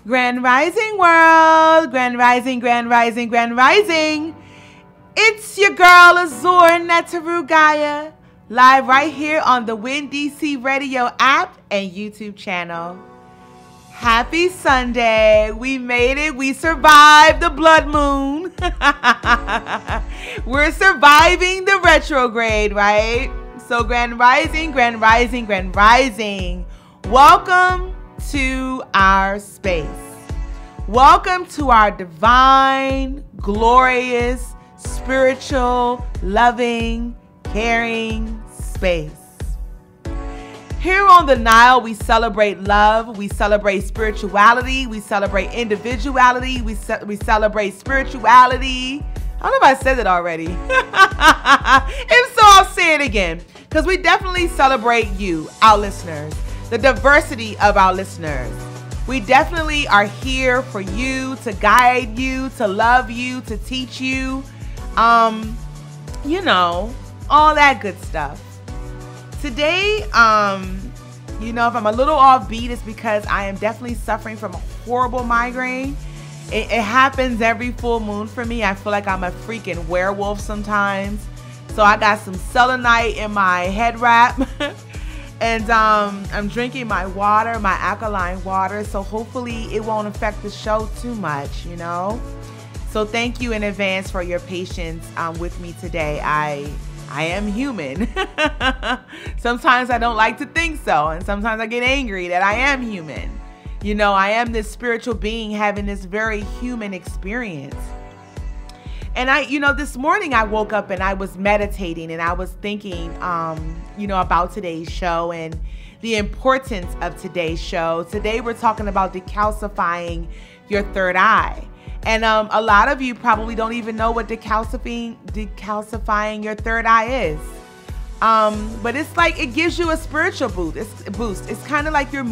Grand Rising world, Grand Rising, Grand Rising, Grand Rising. It's your girl Azure Netarugaya, live right here on the Win DC Radio app and YouTube channel. Happy Sunday. We made it. We survived the blood moon. We're surviving the retrograde, right? So Grand Rising, Grand Rising, Grand Rising. Welcome to our space. Welcome to our divine, glorious, spiritual, loving, caring space. Here on the Nile, we celebrate love, we celebrate spirituality, we celebrate individuality, we celebrate spirituality. I don't know if I said it already. If so, I'll say it again, because we definitely celebrate you, our listeners, the diversity of our listeners. We definitely are here for you, to guide you, to love you, to teach you, you know, all that good stuff. Today, you know, if I'm a little offbeat, it's because I am definitely suffering from a horrible migraine. It happens every full moon for me. I feel like I'm a freaking werewolf sometimes. So I got some selenite in my head wrap. And I'm drinking my water, my alkaline water. So hopefully it won't affect the show too much, you know. So thank you in advance for your patience with me today. I am human. Sometimes I don't like to think so. And sometimes I get angry that I am human. You know, I am this spiritual being having this very human experience. And you know, this morning I woke up and I was meditating and I was thinking, you know, about today's show and the importance of today's show. Today we're talking about decalcifying your third eye. And a lot of you probably don't even know what decalcifying your third eye is. But it's like it gives you a spiritual boost. It's kind of like you're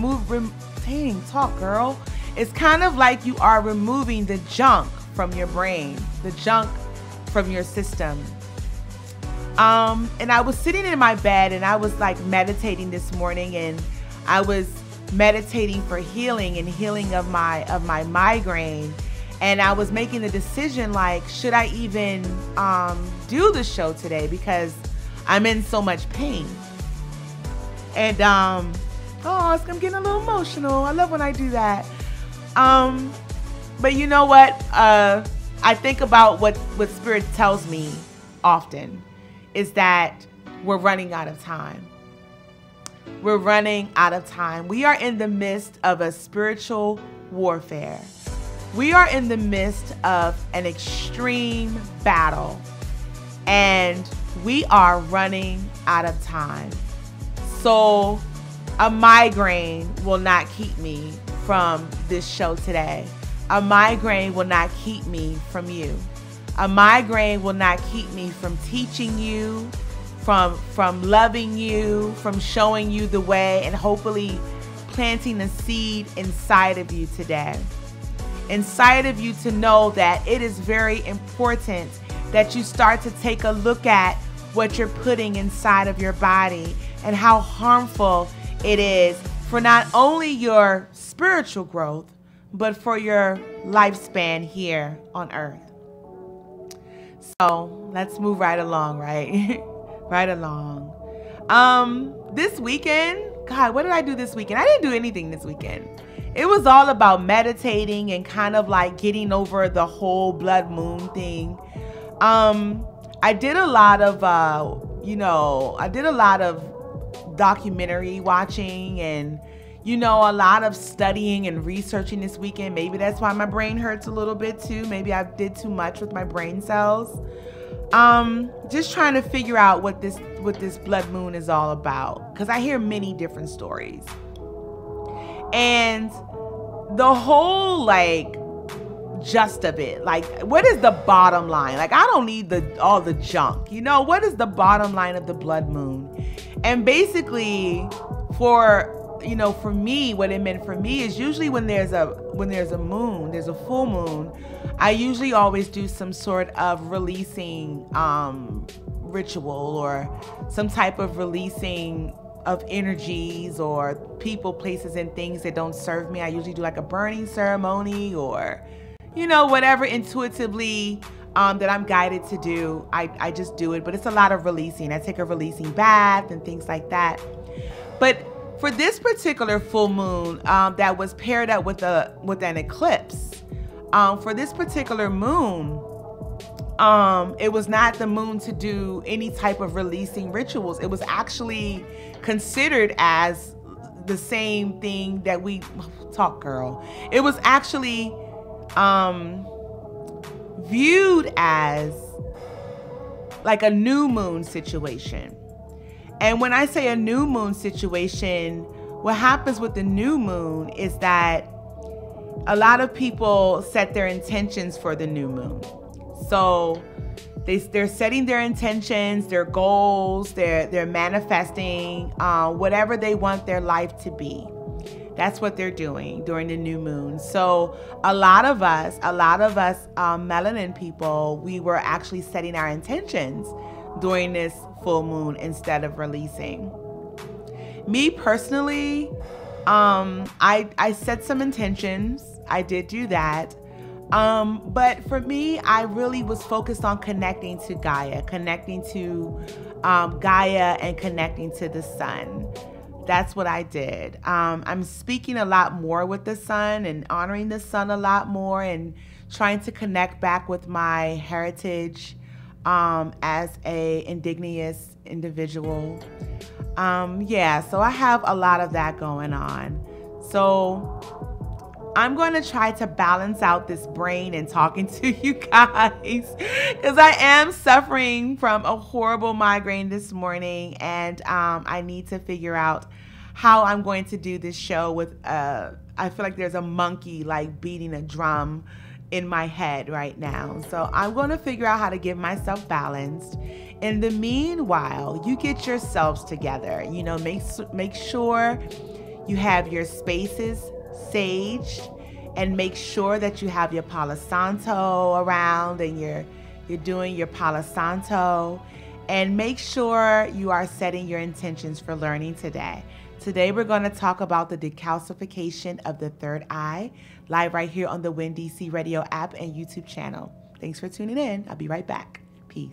dang, talk girl. It's kind of like you are removing the junk from your brain, the junk from your system. And I was sitting in my bed and I was like meditating this morning, and I was meditating for healing and healing of my migraine. And I was making the decision, like, should I even do the show today because I'm in so much pain. And I'm getting a little emotional. I love when I do that. But you know what? I think about what Spirit tells me often is that we're running out of time. We're running out of time. We are in the midst of a spiritual warfare. We are in the midst of an extreme battle, and we are running out of time. So a migraine will not keep me from this show today. A migraine will not keep me from you. A migraine will not keep me from teaching you, from loving you, from showing you the way, and hopefully planting a seed inside of you today. Inside of you to know that it is very important that you start to take a look at what you're putting inside of your body and how harmful it is for not only your spiritual growth, but for your lifespan here on earth. So let's move right along, right? Right along. This weekend, God, what did I do this weekend? I didn't do anything this weekend. It was all about meditating and kind of like getting over the whole blood moon thing. I did a lot of, documentary watching and, you know, a lot of studying and researching this weekend. Maybe that's why my brain hurts a little bit too. Maybe I did too much with my brain cells. Just trying to figure out what this blood moon is all about, because I hear many different stories. And the whole gist of it, like, what is the bottom line? Like, I don't need all the junk, you know. What is the bottom line of the blood moon? And basically, for me, what it meant for me is usually when there's a moon, there's a full moon, I usually always do some sort of releasing ritual or some type of releasing energies or people, places, and things that don't serve me. I usually do like a burning ceremony or, whatever intuitively that I'm guided to do. I just do it, but it's a lot of releasing. I take a releasing bath and things like that. But for this particular full moon that was paired up with an eclipse, for this particular moon, it was not the moon to do any type of releasing rituals. It was actually considered as the same thing that we talk, girl. It was actually viewed as like a new moon situation. And when I say a new moon situation, what happens with the new moon is that a lot of people set their intentions for the new moon. So they're setting their intentions, their goals, they're manifesting whatever they want their life to be. That's what they're doing during the new moon. So a lot of us melanin people, we were actually setting our intentions during this full moon instead of releasing. Me personally, I set some intentions. I did do that. But for me, I really was focused on connecting to Gaia, connecting to Gaia and connecting to the sun. That's what I did. I'm speaking a lot more with the sun and honoring the sun a lot more and trying to connect back with my heritage as a indigenous individual. So I have a lot of that going on. So I'm going to try to balance out this brain and talking to you guys because I am suffering from a horrible migraine this morning, and I need to figure out how I'm going to do this show with I feel like there's a monkey like beating a drum in my head right now. So I'm going to figure out how to get myself balanced. In the meanwhile, you get yourselves together. Make sure you have your spaces saged, and make sure that you have your Palo Santo around and you're doing your Palo Santo, and make sure you are setting your intentions for learning today. Today we're going to talk about the decalcification of the third eye, live right here on the WinDC Radio app and YouTube channel. Thanks for tuning in. I'll be right back. Peace.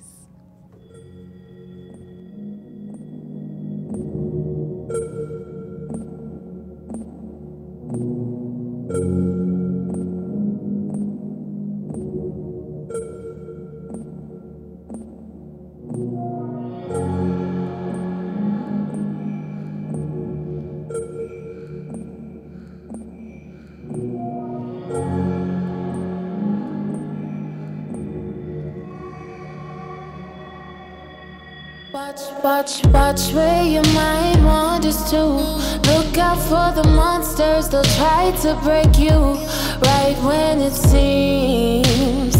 Watch where your mind wanders to. Look out for the monsters, they'll try to break you. Right when it seems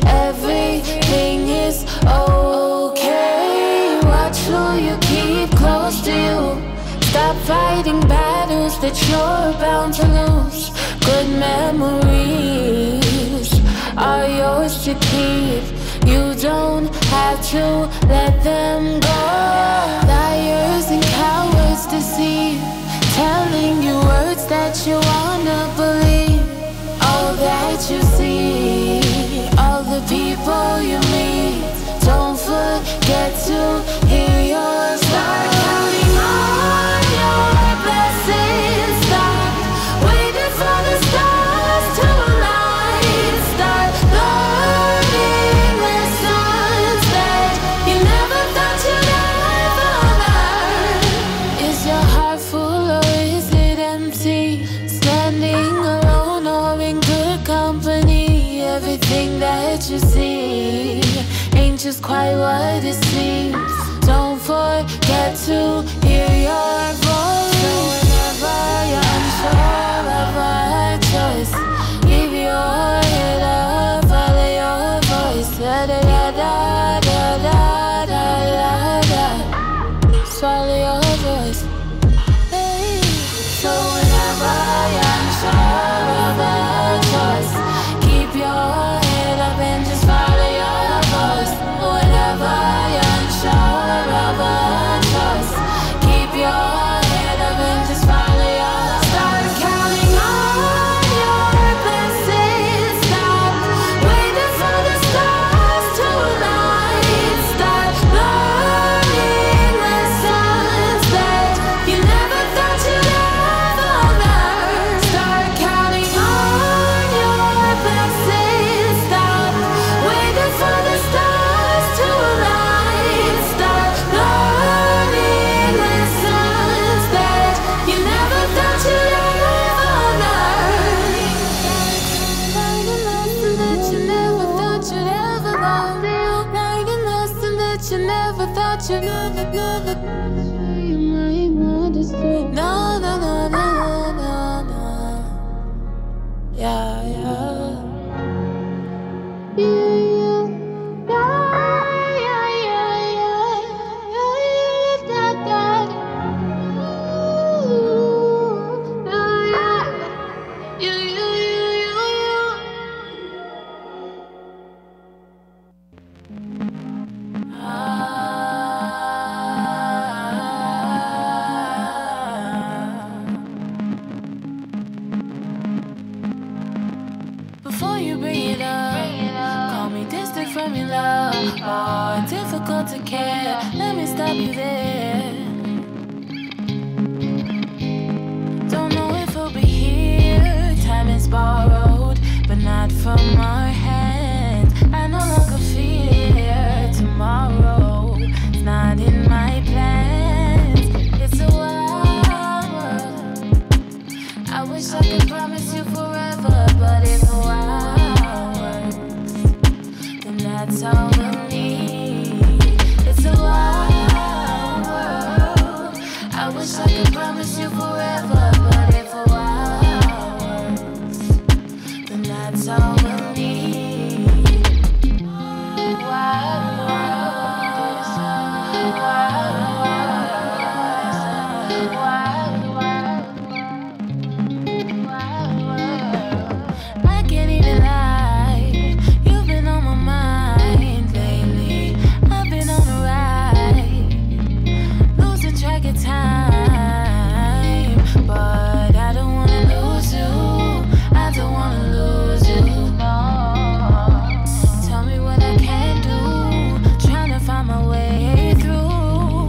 everything is okay. Watch who you keep close to you. Stop fighting battles that you're bound to lose. Good memories are yours to keep. You don't have to let them go. Liars and cowards deceive, telling you words that you wanna believe. All that you see, all the people you meet, don't forget to hear your start counting on your blessings. Stop waiting for the stars to align. Start learning lessons that you never thought you'd ever learn. Is your heart full or is it empty? Standing alone or in good company? Everything that you see ain't just quite what it seems. Don't forget to hear your voice. So whenever you're unsure of a choice, keep your head up, follow your voice. Da da da da da da da da. Swallow your voice. Hey. So whenever you're unsure of a choice, keep your head up and just follow your voice. Whenever you're unsure of a you never, never. You might want to stay. No, no, no, no, no, no. Yeah, yeah. Before you bring it up, call me distant from your love. Oh, difficult to care. Let me stop you there. Don't know if we'll be here. Time is borrowed, but not from our hands. I no longer fear tomorrow. It's not in my plans. It's a wild world. I wish I could promise you forever, but if a wild world, then that's all we'll need. It's a wild world. I wish I could promise you forever, but if a wild world, then that's all we'll need. Wild world, wild world. I can't even lie. You've been on my mind lately. I've been on a ride, losing track of time. But I don't wanna lose you. I don't wanna lose you. No. Tell me what I can do. Trying to find my way through.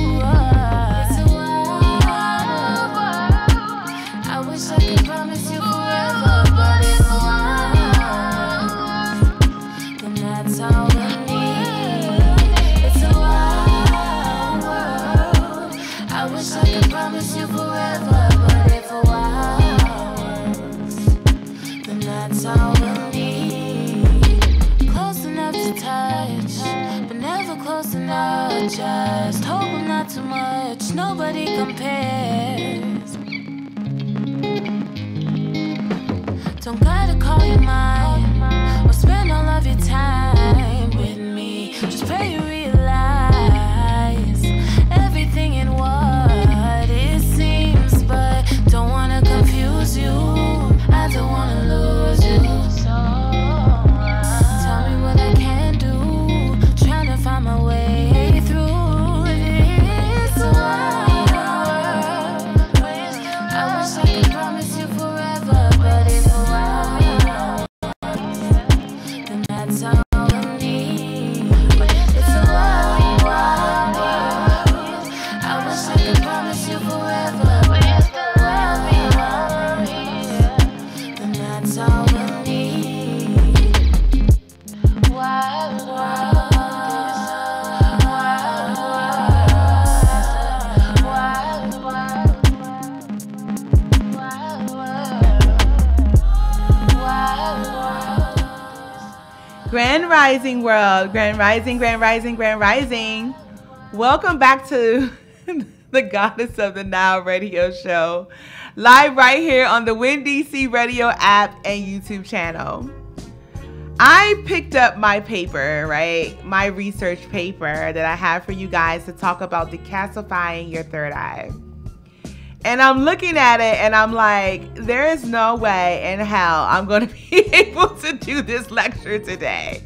It's a wild world. I wish I could promise you forever, but if a wild world, then that's all we need. It's a wild world. I wish I could promise you forever, but if a wild world, then that's all we need. Close enough to touch, but never close enough. Just hope I'm not too much. Nobody compares. Don't gotta call you mine or spend all of your time with me. Just pray you realize everything in what it seems, but don't wanna confuse you. I don't wanna lose you. So tell me what I can do. Trying to find my way through this wild world. I wish I could promise you forever, but if a wild, then that's all I need. It's a wild, wild world. I wish I could promise you forever, but if the wild, then that's all we need. Wild world. Wild world. Wild world. Wild world. Wild world. Grand Rising world, Grand Rising, Grand Rising, Grand Rising. Welcome back to the Goddess of the Nile radio show, live right here on the Win DC radio app and YouTube channel. I picked up my paper, right? My research paper that I have for you guys to talk about decalcifying your third eye. And I'm looking at it and I'm like, there is no way in hell I'm going to be able to do this lecture today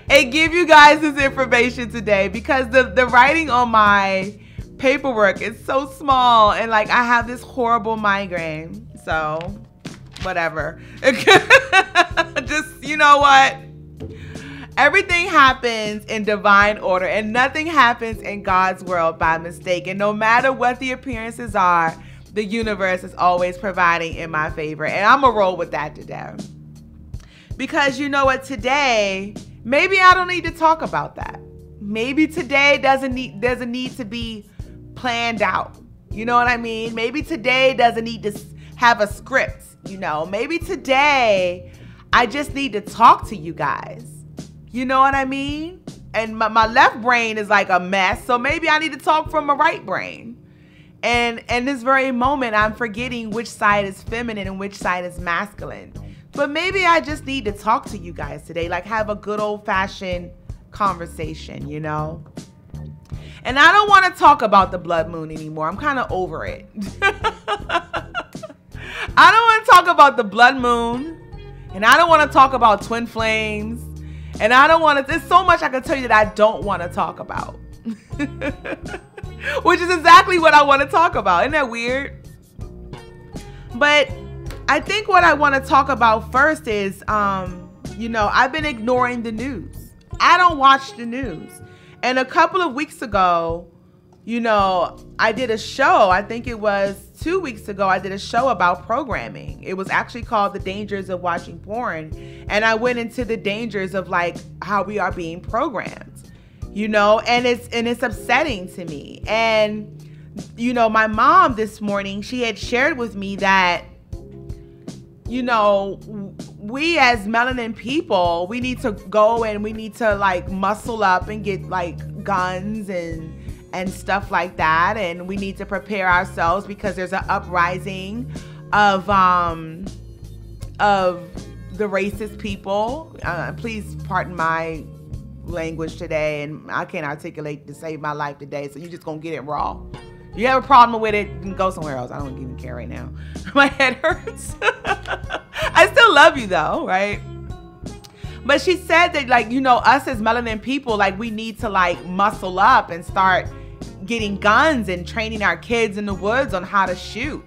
and give you guys this information today, because the writing on my paperwork is so small and like I have this horrible migraine. So whatever. Just, you know what? Everything happens in divine order and nothing happens in God's world by mistake. And no matter what the appearances are, the universe is always providing in my favor. And I'm going to roll with that today. Because you know what? Today, maybe I don't need to talk about that. Maybe today doesn't need to be planned out. You know what I mean? Maybe today doesn't need to have a script. You know, maybe today I just need to talk to you guys. You know what I mean? and my left brain is like a mess. So maybe I need to talk from my right brain. And in this very moment, I'm forgetting which side is feminine and which side is masculine. But maybe I just need to talk to you guys today, like have a good old-fashioned conversation, you know? And I don't want to talk about the blood moon anymore. I'm kind of over it. I don't want to talk about the blood moon. And I don't want to talk about twin flames. And I don't want to, there's so much I can tell you that I don't want to talk about. Which is exactly what I want to talk about. Isn't that weird? But I think what I want to talk about first is, you know, I've been ignoring the news. I don't watch the news. And a couple of weeks ago, you know, I did a show. I think it was 2 weeks ago. I did a show about programming. It was actually called The Dangers of Watching Porn. And I went into the dangers of like how we are being programmed, you know, and it's upsetting to me. And, you know, my mom this morning, she had shared with me that, you know, we as melanin people, we need to go and we need to like muscle up and get like guns and stuff like that. And we need to prepare ourselves because there's an uprising of the racist people. Please pardon my language today, and I can't articulate to save my life today. So you're just gonna get it raw. If you have a problem with it, then go somewhere else. I don't even care right now. My head hurts. I still love you though, right? But she said that, like, you know, us as melanin people, like, we need to like muscle up and start getting guns and training our kids in the woods on how to shoot,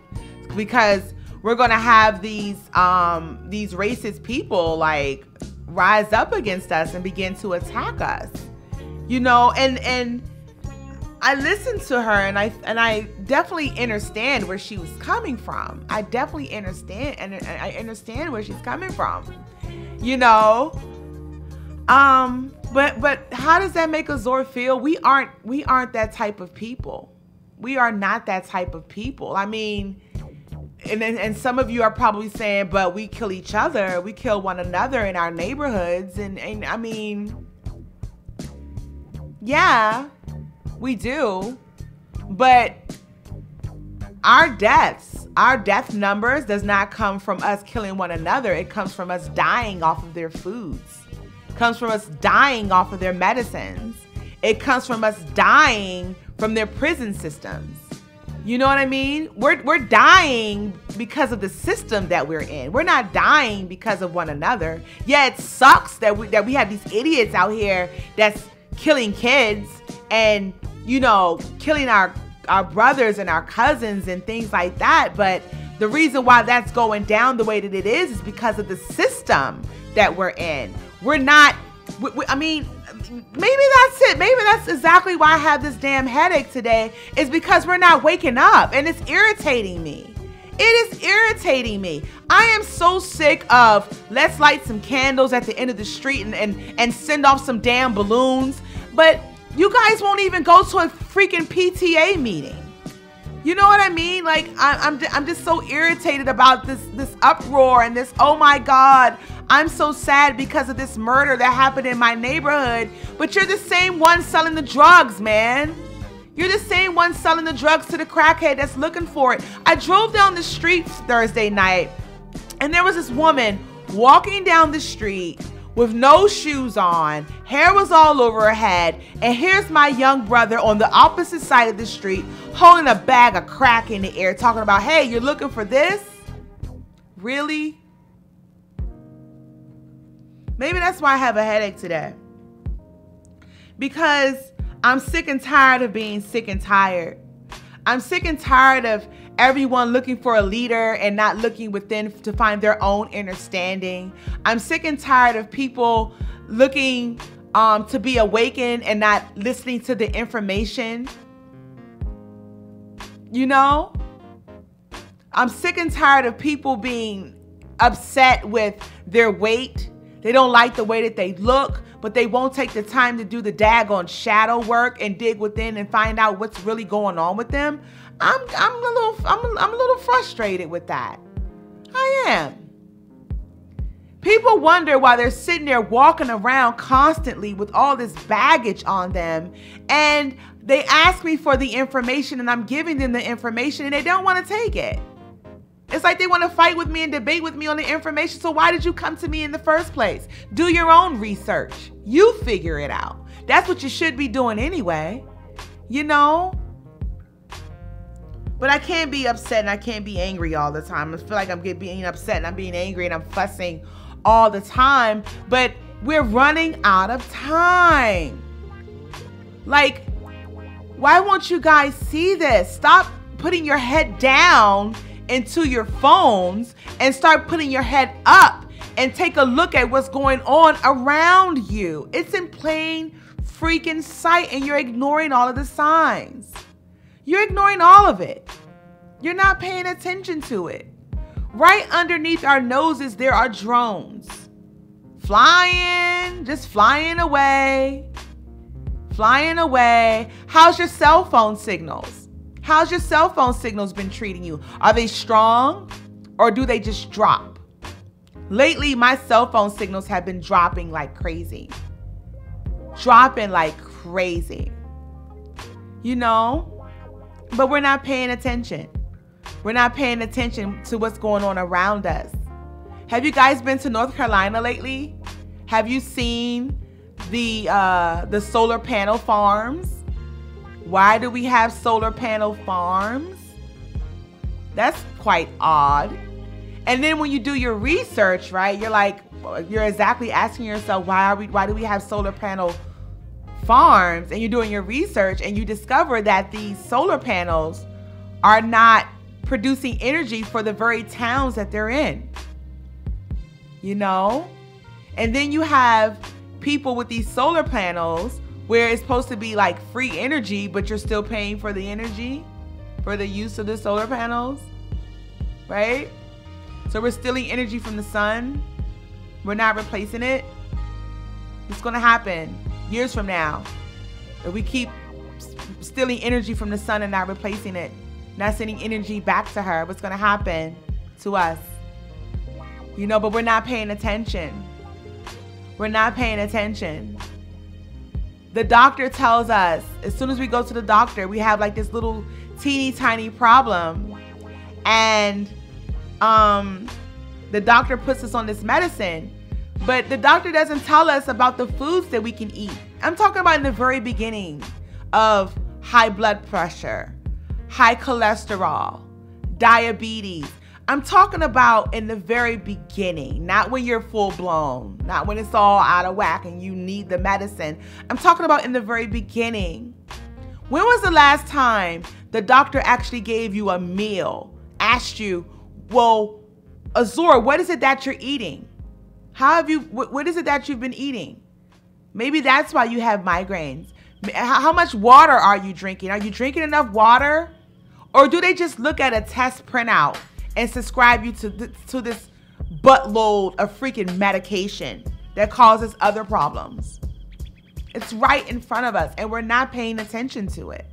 because we're gonna have these racist people like rise up against us and begin to attack us, you know. And I listened to her, and I definitely understand where she was coming from. I definitely understand, and I understand where she's coming from, you know. But how does that make Azor feel? We aren't that type of people. We are not that type of people. I mean, and some of you are probably saying, but we kill each other. We kill one another in our neighborhoods. And I mean, yeah, we do. But our death numbers does not come from us killing one another. It comes from us dying off of their foods. It comes from us dying off of their medicines. It comes from us dying from their prison systems. You know what I mean? We're dying because of the system that we're in. We're not dying because of one another. Yeah, it sucks that we have these idiots out here that's killing kids and, you know, killing our brothers and our cousins and things like that. But the reason why that's going down the way that it is because of the system that we're in. We're not, I mean, maybe that's it. Maybe that's exactly why I have this damn headache today, is because we're not waking up, and it's irritating me. It is irritating me. I am so sick of let's light some candles at the end of the street and send off some damn balloons. But you guys won't even go to a freaking PTA meeting. You know what I mean? Like, I'm just so irritated about this uproar and this, oh my God, I'm so sad because of this murder that happened in my neighborhood. But you're the same one selling the drugs, man. You're the same one selling the drugs to the crackhead that's looking for it. I drove down the street Thursday night, and there was this woman walking down the street with no shoes on, hair was all over her head, and here's my young brother on the opposite side of the street holding a bag of crack in the air, talking about, hey, you're looking for this? Really? Maybe that's why I have a headache today. Because I'm sick and tired of being sick and tired. I'm sick and tired of everyone looking for a leader and not looking within to find their own understanding. I'm sick and tired of people looking to be awakened and not listening to the information. You know? I'm sick and tired of people being upset with their weight. They don't like the way that they look, but they won't take the time to do the daggone shadow work and dig within and find out what's really going on with them. I'm a little frustrated with that. I am. People wonder why they're sitting there walking around constantly with all this baggage on them, and they ask me for the information, and I'm giving them the information, and they don't want to take it. It's like they want to fight with me and debate with me on the information. So why did you come to me in the first place? Do your own research. You figure it out. That's what you should be doing anyway, you know? But I can't be upset and I can't be angry all the time. I feel like I'm being upset and I'm being angry and I'm fussing all the time. But we're running out of time. Like, why won't you guys see this? Stop putting your head down into your phones and start putting your head up and take a look at what's going on around you. It's in plain freaking sight, and you're ignoring all of the signs. You're ignoring all of it. You're not paying attention to it. Right underneath our noses, there are drones flying, just flying away, flying away. How's your cell phone signals? How's your cell phone signals been treating you? Are they strong or do they just drop? Lately, my cell phone signals have been dropping like crazy. Dropping like crazy. You know? But we're not paying attention. We're not paying attention to what's going on around us. Have you guys been to North Carolina lately? Have you seen the solar panel farms? Why do we have solar panel farms? That's quite odd. And then when you do your research, right, you're exactly asking yourself, why do we have solar panel farms? And you're doing your research and you discover that these solar panels are not producing energy for the very towns that they're in. You know? And then you have people with these solar panels where it's supposed to be like free energy, but you're still paying for the energy, for the use of the solar panels, right? So we're stealing energy from the sun. We're not replacing it. It's gonna happen years from now. If we keep stealing energy from the sun and not replacing it, not sending energy back to her, what's gonna happen to us? You know, but we're not paying attention. We're not paying attention. The doctor tells us, as soon as we go to the doctor, we have like this little teeny tiny problem. And the doctor puts us on this medicine. But the doctor doesn't tell us about the foods that we can eat. I'm talking about in the very beginning of high blood pressure, high cholesterol, diabetes. I'm talking about in the very beginning, not when you're full blown, not when it's all out of whack and you need the medicine. I'm talking about in the very beginning. When was the last time the doctor actually gave you a meal, asked you, well, Azura, what is it that you're eating? What is it that you've been eating? Maybe that's why you have migraines. How much water are you drinking? Are you drinking enough water? Or do they just look at a test printout and subscribe you to this buttload of freaking medication that causes other problems? It's right in front of us, and we're not paying attention to it.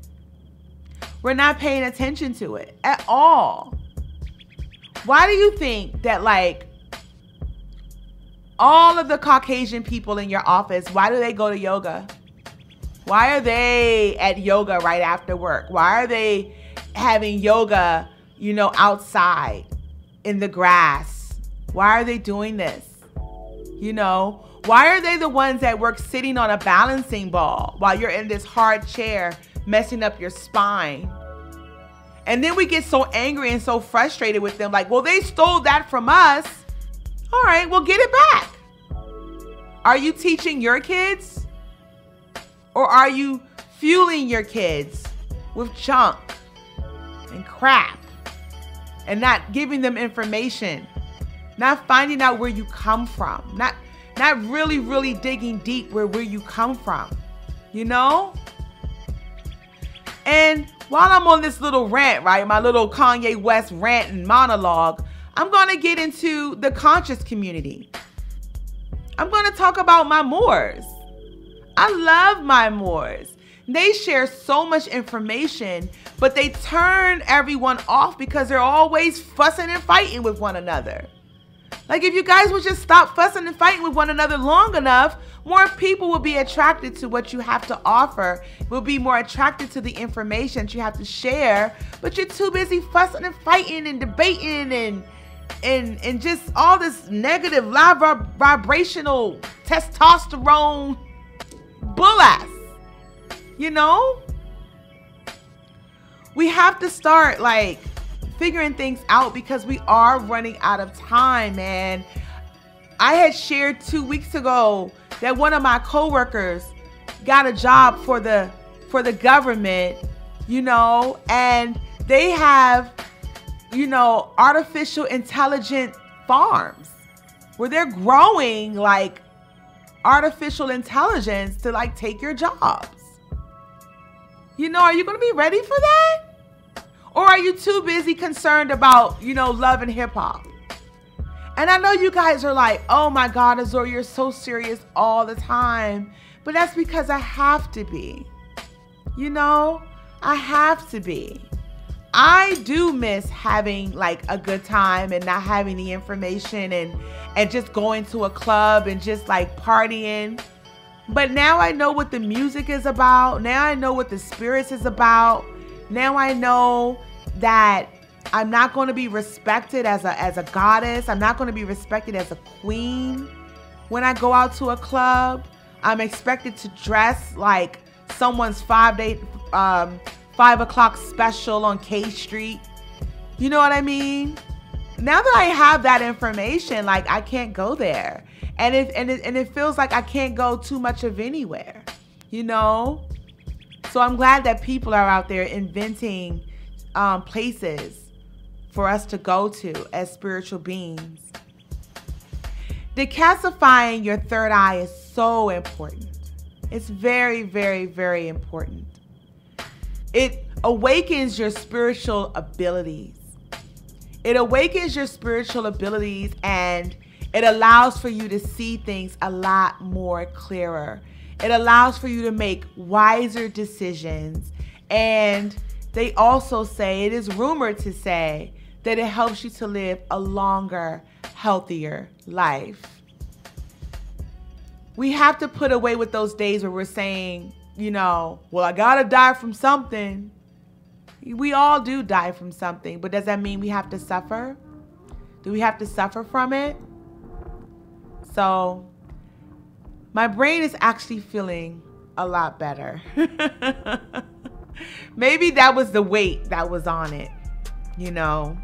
We're not paying attention to it at all. Why do you think that, like, all of the Caucasian people in your office, why do they go to yoga? Why are they at yoga right after work? Why are they having yoga, you know, outside in the grass? Why are they doing this? You know, why are they the ones that work sitting on a balancing ball while you're in this hard chair messing up your spine? And then we get so angry and so frustrated with them, like, well, they stole that from us. All right, well, get it back. Are you teaching your kids? Or are you fueling your kids with junk and crap and not giving them information, not finding out where you come from, not really digging deep where you come from, you know? And while I'm on this little rant, right, my little Kanye West rant and monologue, I'm going to get into the conscious community. I'm going to talk about my Moors. I love my Moors. They share so much information, but they turn everyone off because they're always fussing and fighting with one another. Like, if you guys would just stop fussing and fighting with one another long enough, more people will be attracted to what you have to offer, will be more attracted to the information that you have to share, but you're too busy fussing and fighting and debating and just all this negative, loud vibrational testosterone bull ass. You know? We have to start, like, figuring things out because we are running out of time, man. I had shared 2 weeks ago that one of my coworkers got a job for the government, you know, and they have, you know, artificial intelligent farms where they're growing like artificial intelligence to like take your jobs. You know, are you going to be ready for that? Or are you too busy concerned about, you know, love and hip hop? And I know you guys are like, oh my God, Azor, you're so serious all the time. But that's because I have to be. You know, I have to be. I do miss having like a good time and not having the information and just going to a club and just like partying. But now I know what the music is about. Now I know what the spirits is about. Now I know that I'm not going to be respected as a goddess. I'm not going to be respected as a queen. When I go out to a club, I'm expected to dress like someone's 5 o'clock special on K Street. You know what I mean? Now that I have that information, like I can't go there. And it feels like I can't go too much of anywhere, you know? So I'm glad that people are out there inventing places for us to go to as spiritual beings. Decalcifying your third eye is so important. It's very, very, very important. It awakens your spiritual abilities. It awakens your spiritual abilities and it allows for you to see things a lot more clearer. It allows for you to make wiser decisions. And they also say, it is rumored to say, that it helps you to live a longer, healthier life. We have to put away with those days where we're saying, you know, well, I gotta die from something. We all do die from something, but does that mean we have to suffer? Do we have to suffer from it? So my brain is actually feeling a lot better. Maybe that was the weight that was on it, you know.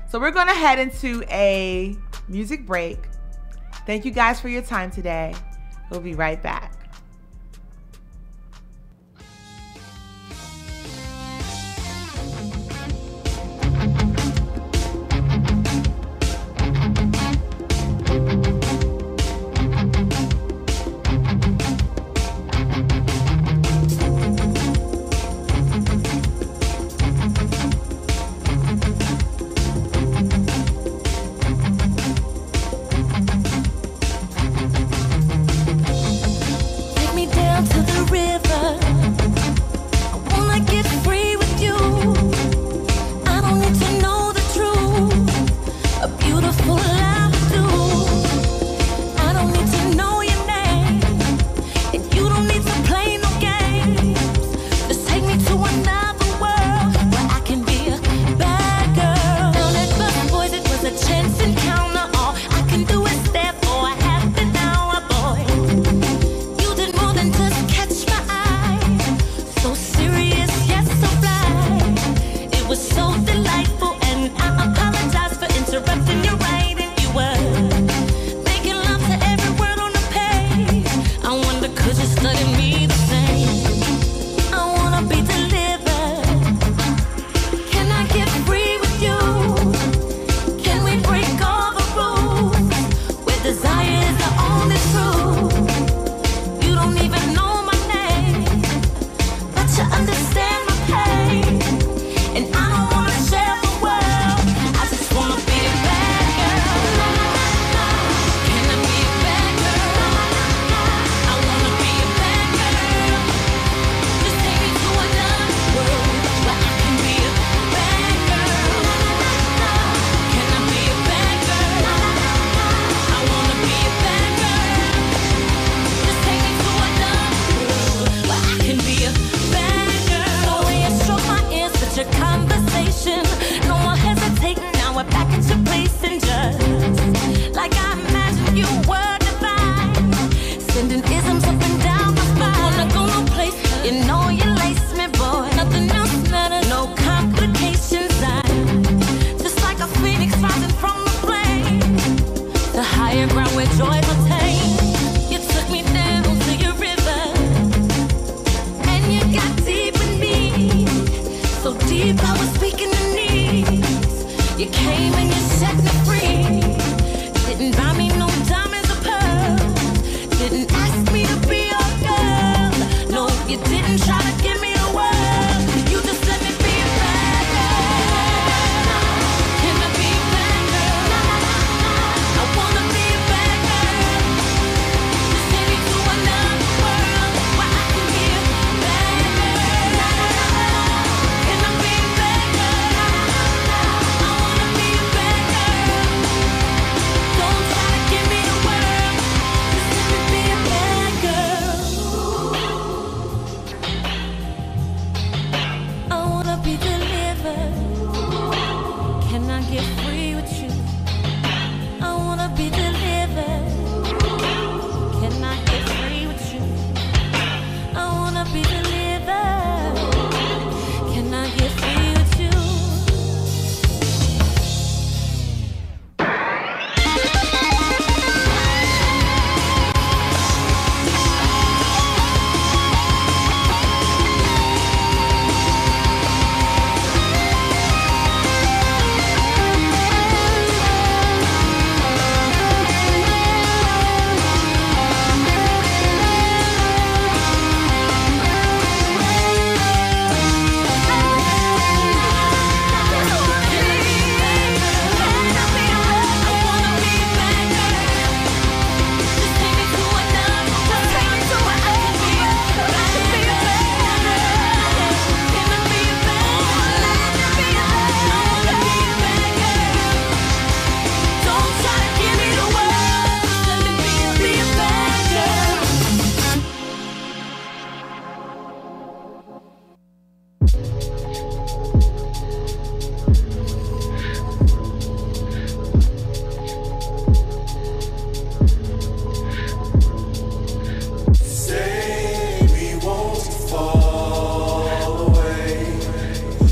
So we're going to head into a music break. Thank you guys for your time today. We'll be right back. You came and you set me free. Didn't buy me no diamonds or pearls. Didn't ask me to be your girl. No, you didn't try to give me the world. You just let me be a bad girl. Can I be a bad girl? I wanna be a bad girl. Just take me to another world where I can be a bad girl. Can I be a bad girl? I wanna be a bad girl. Don't try to give me the world. Just let me be a bad girl. I wanna be delivered. Can I get free with you? I wanna be delivered. Can I get free with you? I wanna be delivered. Can I get free with you? Say we won't fall away.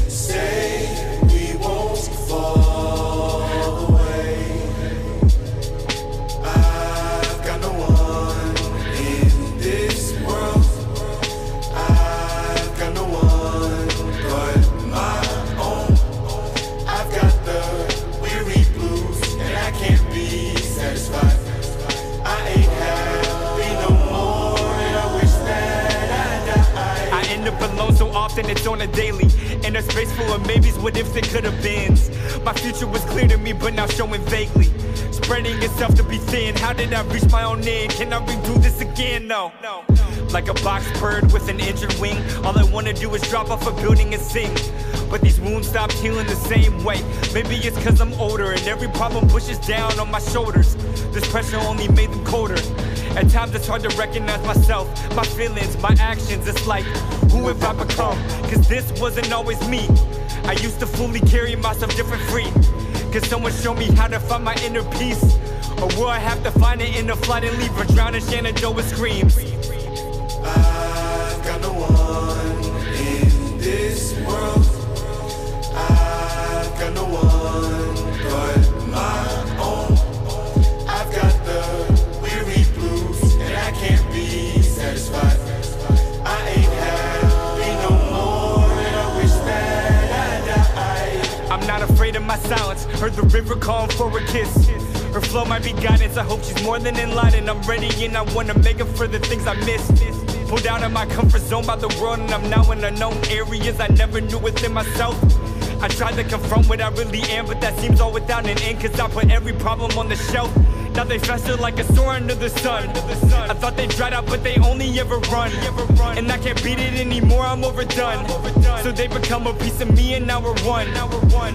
Say we won't fall away. I've got no one in this world. I've got no one but my own. I've got the weary blues and I can't be satisfied. I ain't happy no more and I wish that I died. I end up alone so often, it's on a daily. In a space full of maybes, what ifs and could have beens. My future was clear to me, but now showing vaguely. Spreading itself to be thin. How did I reach my own end? Can I redo this again? No. Like a box bird with an injured wing. All I wanna do is drop off a building and sing. But these wounds stopped healing the same way. Maybe it's cause I'm older and every problem pushes down on my shoulders. This pressure only made them colder. At times it's hard to recognize myself, my feelings, my actions. It's like, who have I become? Cause this wasn't always me. I used to fully carry myself different free. Cause someone show me how to find my inner peace. Or will I have to find it in the flight and leave her drown in Shenandoah screams? I've got no one in this world. I've got no one but my own. I've got the weary blues and I can't be satisfied. I ain't happy no more and I wish that I died. I'm not afraid of my silence. Heard the river calling for a kiss. Her flow might be guidance. I hope she's more than in line. And I'm ready and I wanna make up for the things I missed. Pulled out of my comfort zone by the world and I'm now in unknown areas I never knew within myself. I tried to confront what I really am, but that seems all without an end. Cause I put every problem on the shelf. Now they fester like a sore under the sun. I thought they dried out, but they only ever run. And I can't beat it anymore, I'm overdone. So they become a piece of me and now we're one.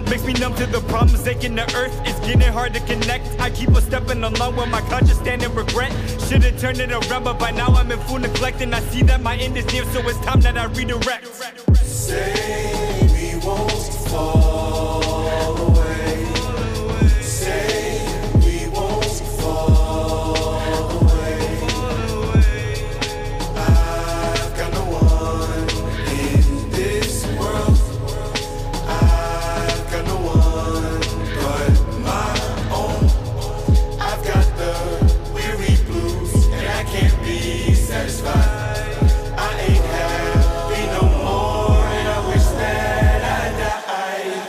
Makes me numb to the problems aching the earth. It's getting hard to connect. I keep on stepping along while my conscience stand in regret. Should've turned it around, but by now I'm in full neglect. And I see that my end is near, so it's time that I redirect. Say we won't fall away. Say we won't fall away. I've got no one in this world. I've got no one but my own. I've got the weary blues and I can't be satisfied. I ain't happy no more and I wish that I died.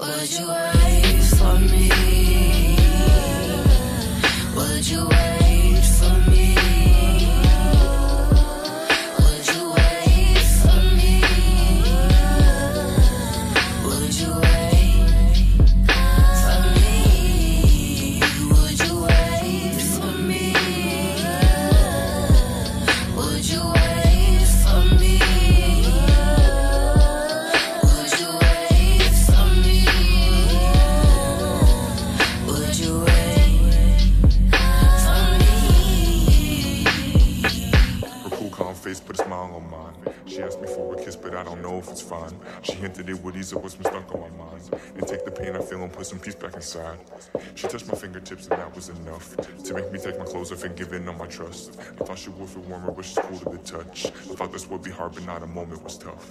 Would you wait for me? Would you wait for me? Would you wait for me? Would you wait for me? Would you wait for me? Would you wait for me? Would you wait for me? Would you wait for me? Her cool, calm face put a smile on mine. She asked me for a kiss, but I don't know if it's fine. She hinted it would ease up what's been stuck on my mind and take the pain I feel and put some peace back inside. She touched my fingertips and that was enough to make me take my clothes off and give in on my trust. I thought she would feel warmer, but she's cool to the touch. I thought this would be hard, but not a moment was tough.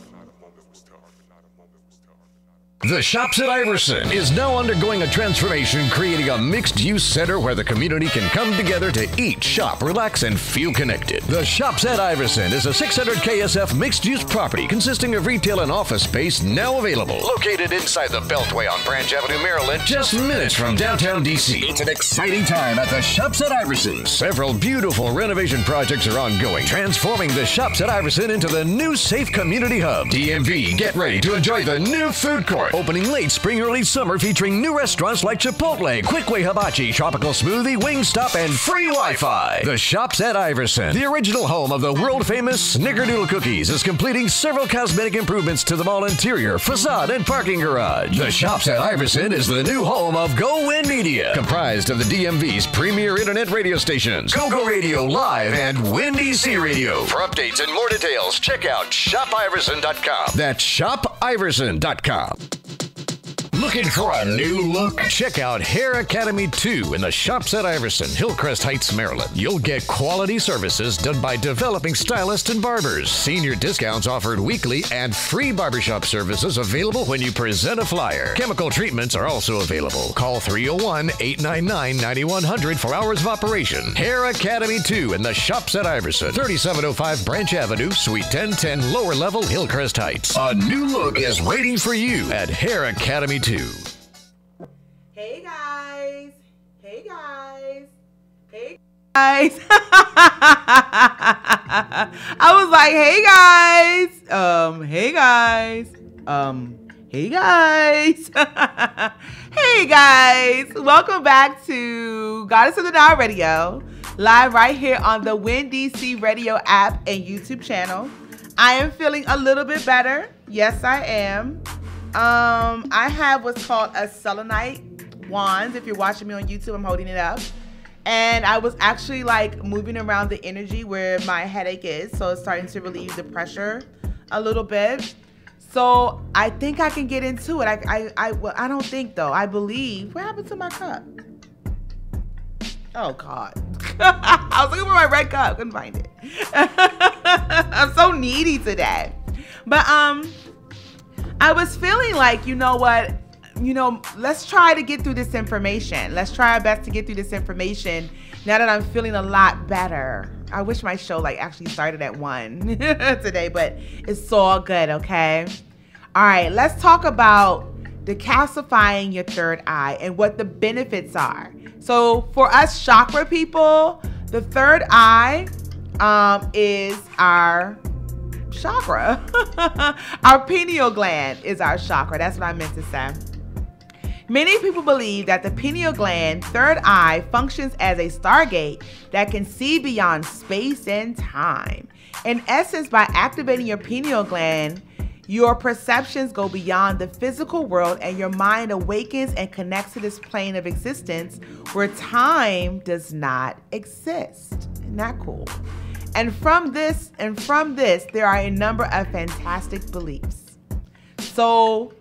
The Shops at Iverson is now undergoing a transformation, creating a mixed-use center where the community can come together to eat, shop, relax, and feel connected. The Shops at Iverson is a 600 KSF mixed-use property consisting of retail and office space now available. Located inside the Beltway on Branch Avenue, Maryland, just minutes from downtown DC. It's an exciting time at the Shops at Iverson. Several beautiful renovation projects are ongoing, transforming the Shops at Iverson into the new safe community hub. DMV, get ready to enjoy the new food court. Opening late spring, early summer, featuring new restaurants like Chipotle, Quickway Hibachi, Tropical Smoothie, Wingstop, and free Wi-Fi. The Shops at Iverson, the original home of the world-famous Snickerdoodle cookies, is completing several cosmetic improvements to the mall interior, facade, and parking garage. The Shops at Iverson is the new home of Go Win Media, comprised of the DMV's premier internet radio stations, Go Radio Live and Win DC Radio. For updates and more details, check out shopiverson.com. That's shopiverson.com. Looking for a new look? Check out Hair Academy 2 in the Shops at Iverson, Hillcrest Heights, Maryland. You'll get quality services done by developing stylists and barbers. Senior discounts offered weekly and free barbershop services available when you present a flyer. Chemical treatments are also available. Call 301-899-9100 for hours of operation. Hair Academy 2 in the Shops at Iverson, 3705 Branch Avenue, Suite 1010, lower level, Hillcrest Heights. A new look is waiting for you at Hair Academy 2. Hey guys. Hey guys. Hey guys. I was like, hey guys. Hey guys. Hey guys. Hey guys. Welcome back to Goddess of the Nile Radio, live right here on the Win DC Radio app and YouTube channel. I am feeling a little bit better. Yes, I am. I have what's called a selenite wand. If you're watching me on YouTube, I'm holding it up. And I was actually like moving around the energy where my headache is. So it's starting to relieve the pressure a little bit. So I think I can get into it. I don't think though. I believe. What happened to my cup? Oh God. I was looking for my red cup. Couldn't find it. I'm so needy today. But I was feeling like, you know what, let's try to get through this information. Let's try our best to get through this information now that I'm feeling a lot better. I wish my show like actually started at 1 today, but it's all good, okay? All right, let's talk about decalcifying your third eye and what the benefits are. So for us chakra people, the third eye is our chakra. Our pineal gland is our chakra. That's what I meant to say. Many people believe that the pineal gland, third eye, functions as a stargate that can see beyond space and time. In essence, by activating your pineal gland, your perceptions go beyond the physical world and your mind awakens and connects to this plane of existence where time does not exist. Isn't that cool? And from this, there are a number of fantastic beliefs. So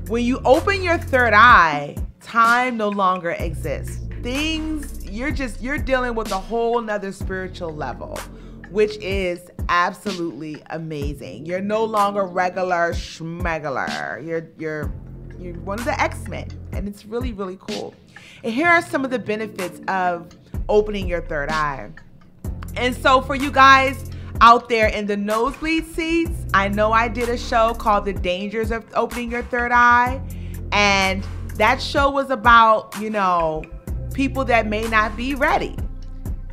when you open your third eye, time no longer exists. You're dealing with a whole nother spiritual level, which is absolutely amazing. You're no longer regular schmegular. You're one of the X-Men, and it's really, really cool. And here are some of the benefits of opening your third eye. And so for you guys out there in the nosebleed seats, I know I did a show called The Dangers of Opening Your Third Eye. And that show was about, people that may not be ready.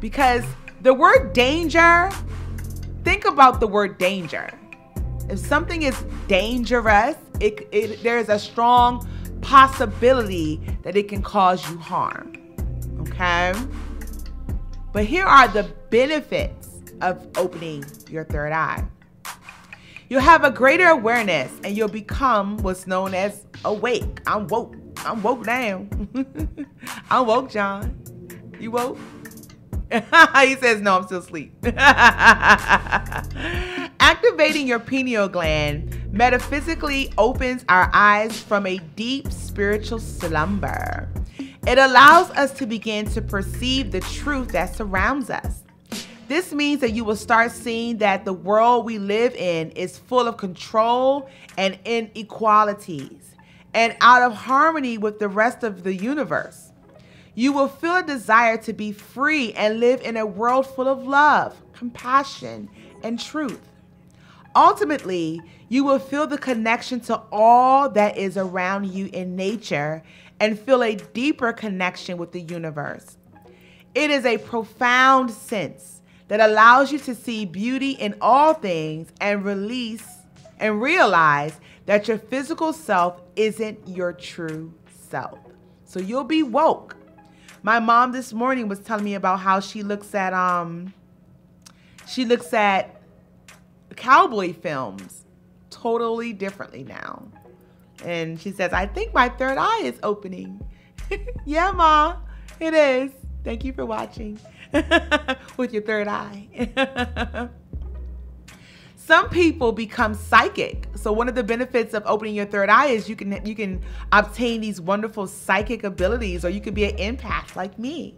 Because the word danger, think about the word danger. If something is dangerous, there is a strong possibility that it can cause you harm. Okay? But here are the benefits of opening your third eye. You'll have a greater awareness and you'll become what's known as awake. I'm woke. I'm woke now. I'm woke, John. You woke? He says, no, I'm still asleep. Activating your pineal gland metaphysically opens our eyes from a deep spiritual slumber. It allows us to begin to perceive the truth that surrounds us. This means that you will start seeing that the world we live in is full of control and inequalities and out of harmony with the rest of the universe. You will feel a desire to be free and live in a world full of love, compassion, and truth. Ultimately, you will feel the connection to all that is around you in nature and feel a deeper connection with the universe. It is a profound sense that allows you to see beauty in all things and realize that your physical self isn't your true self. So you'll be woke. My mom this morning was telling me about how she looks at cowboy films totally differently now. And she says, I think my third eye is opening. Yeah, Ma, it is. Thank you for watching with your third eye. Some people become psychic. So one of the benefits of opening your third eye is you can obtain these wonderful psychic abilities, or you could be an empath like me.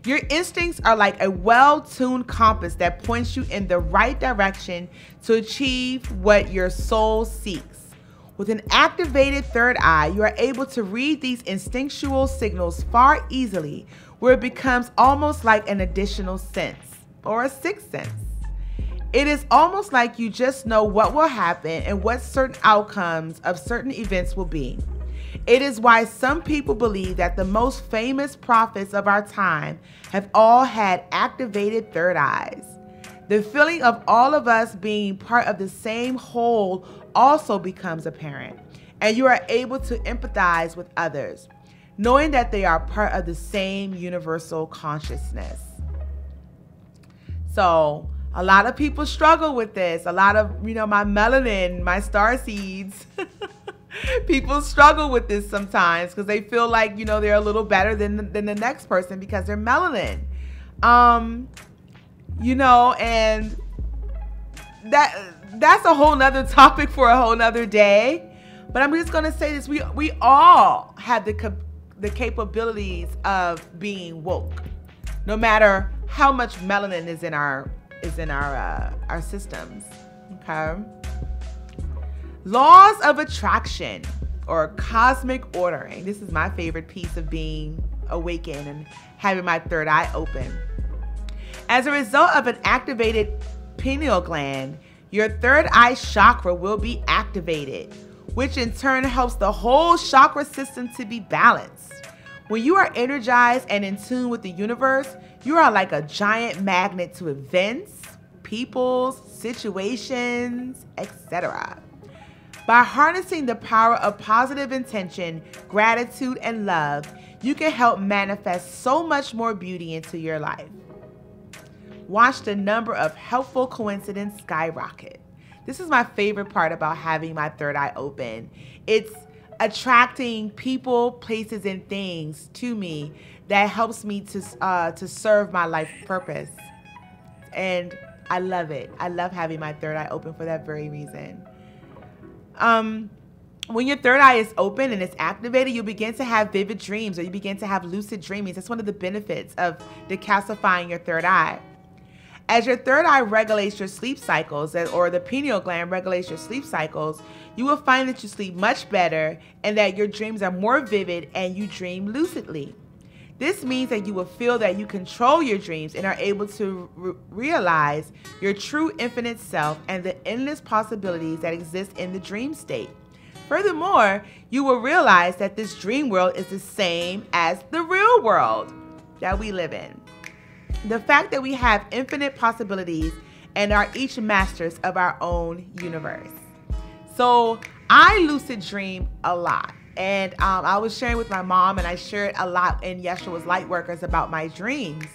Your instincts are like a well-tuned compass that points you in the right direction to achieve what your soul seeks. With an activated third eye, you are able to read these instinctual signals far easily, where it becomes almost like an additional sense or a sixth sense. It is almost like you just know what will happen and what certain outcomes of certain events will be. It is why some people believe that the most famous prophets of our time have all had activated third eyes. The feeling of all of us being part of the same whole also becomes apparent, and you are able to empathize with others, knowing that they are part of the same universal consciousness. So a lot of people struggle with this. A lot of, my melanin, my star seeds, people struggle with this sometimes because they feel like, they're a little better than the next person because they're melanin. And that's a whole nother topic for a whole nother day. But I'm just going to say this. We all have the capabilities of being woke, no matter how much melanin is in our systems. Okay. Laws of attraction, or cosmic ordering. This is my favorite piece of being awakened and having my third eye open. As a result of an activated pineal gland, your third eye chakra will be activated, which in turn helps the whole chakra system to be balanced. When you are energized and in tune with the universe, you are like a giant magnet to events, people, situations, etc. By harnessing the power of positive intention, gratitude, and love, you can help manifest so much more beauty into your life. Watch the number of helpful coincidences skyrocket. This is my favorite part about having my third eye open. It's attracting people, places, and things to me that helps me to serve my life purpose. And I love it. I love having my third eye open for that very reason. When your third eye is open and it's activated, you begin to have vivid dreams, or you begin to have lucid dreaming. That's one of the benefits of decalcifying your third eye. As your third eye regulates your sleep cycles, or the pineal gland regulates your sleep cycles, you will find that you sleep much better and that your dreams are more vivid and you dream lucidly. This means that you will feel that you control your dreams and are able to realize your true infinite self and the endless possibilities that exist in the dream state. Furthermore, you will realize that this dream world is the same as the real world that we live in. The fact that we have infinite possibilities and are each masters of our own universe. So I lucid dream a lot. And I was sharing with my mom, and I shared a lot in Yeshua's Lightworkers about my dreams.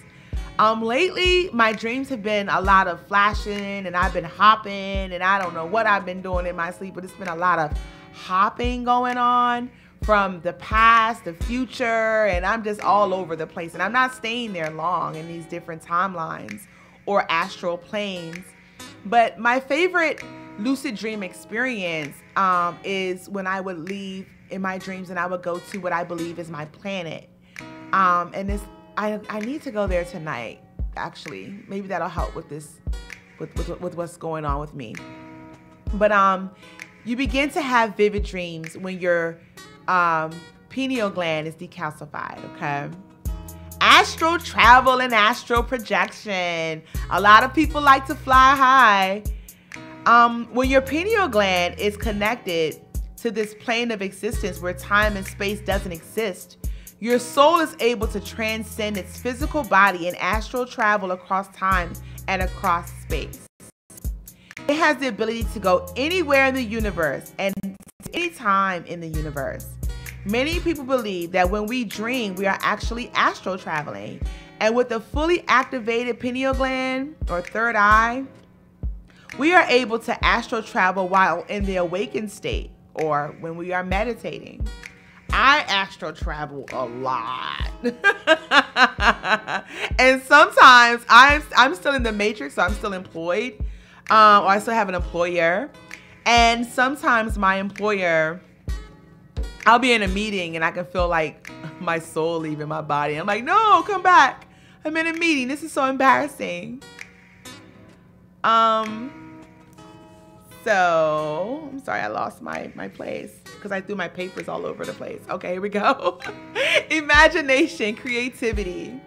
Lately, my dreams have been a lot of flashing, and I've been hopping, and I don't know what I've been doing in my sleep, but it's been a lot of hopping going on from the past, the future, and I'm just all over the place. And I'm not staying there long in these different timelines or astral planes. But my favorite lucid dream experience is when I would leave in my dreams and I would go to what I believe is my planet. And this, I need to go there tonight, actually. Maybe that'll help with this, with what's going on with me. But you begin to have vivid dreams when your pineal gland is decalcified, okay? Astral travel and astral projection. A lot of people like to fly high. When your pineal gland is connected to this plane of existence where time and space doesn't exist, your soul is able to transcend its physical body and astral travel across time and across space. It has the ability to go anywhere in the universe and any time in the universe. Many people believe that when we dream, we are actually astral traveling. And with a fully activated pineal gland or third eye, we are able to astral travel while in the awakened state or when we are meditating. I astral travel a lot. And sometimes I'm still in the matrix, so I'm still employed, or I still have an employer. And sometimes my employer, I'll be in a meeting and I can feel like my soul leaving my body. I'm like, no, come back. I'm in a meeting. This is so embarrassing. So, I'm sorry, I lost my place because I threw my papers all over the place. Okay, here we go. Imagination, creativity.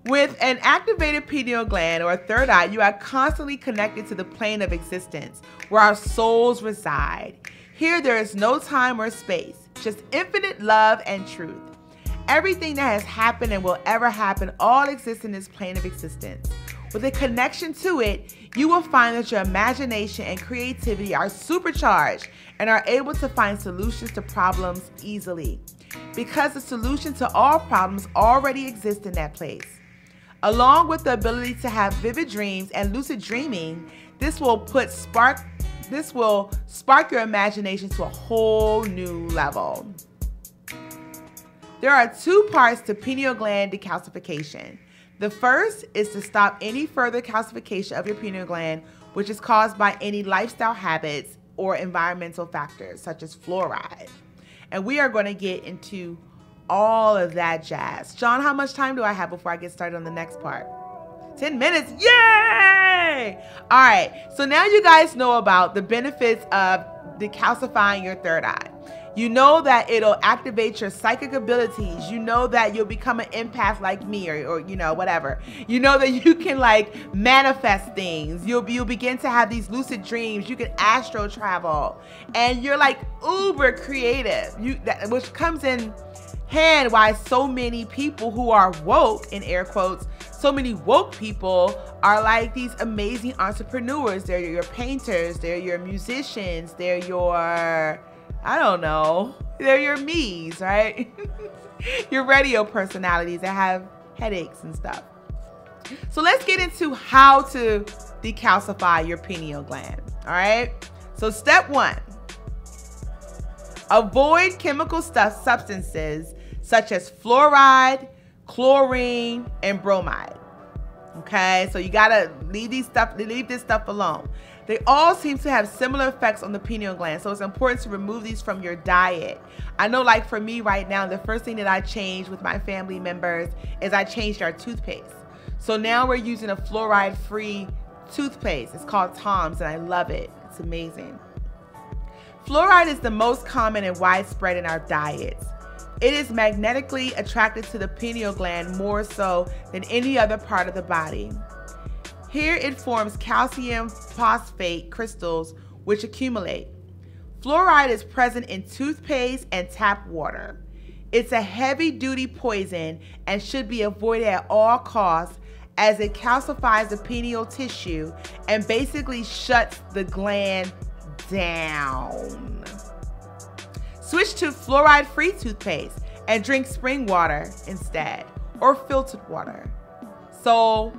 With an activated pineal gland or a third eye, you are constantly connected to the plane of existence where our souls reside. Here, there is no time or space, just infinite love and truth. Everything that has happened and will ever happen all exists in this plane of existence. With a connection to it, you will find that your imagination and creativity are supercharged and are able to find solutions to problems easily, because the solution to all problems already exists in that place. Along with the ability to have vivid dreams and lucid dreaming, this will spark your imagination to a whole new level. There are two parts to pineal gland decalcification. The first is to stop any further calcification of your pineal gland, which is caused by any lifestyle habits or environmental factors, such as fluoride. And we are going to get into all of that jazz. John, how much time do I have before I get started on the next part? 10 minutes. Yay! All right. So now you guys know about the benefits of decalcifying your third eye. You know that it'll activate your psychic abilities. You know that you'll become an empath like me or you know, whatever. You know that you can like manifest things. You'll begin to have these lucid dreams. You can astral travel. And you're like uber creative. Which comes in hand why so many people who are woke, in air quotes, so many woke people are like these amazing entrepreneurs. They're your painters. They're your musicians. They're your... I don't know. They're your me's, right? Your radio personalities that have headaches and stuff. So let's get into how to decalcify your pineal gland, all right? So step 1, avoid chemical substances such as fluoride, chlorine, and bromide. Okay, so you gotta leave this stuff alone. They all seem to have similar effects on the pineal gland, so it's important to remove these from your diet. I know, like for me right now, the first thing that I changed with my family members is I changed our toothpaste. So now we're using a fluoride-free toothpaste. It's called Tom's, and I love it. It's amazing. Fluoride is the most common and widespread in our diets. It is magnetically attracted to the pineal gland more so than any other part of the body. Here it forms calcium phosphate crystals which accumulate. Fluoride is present in toothpaste and tap water. It's a heavy-duty poison and should be avoided at all costs as it calcifies the pineal tissue and basically shuts the gland down. Switch to fluoride-free toothpaste and drink spring water instead, or filtered water. So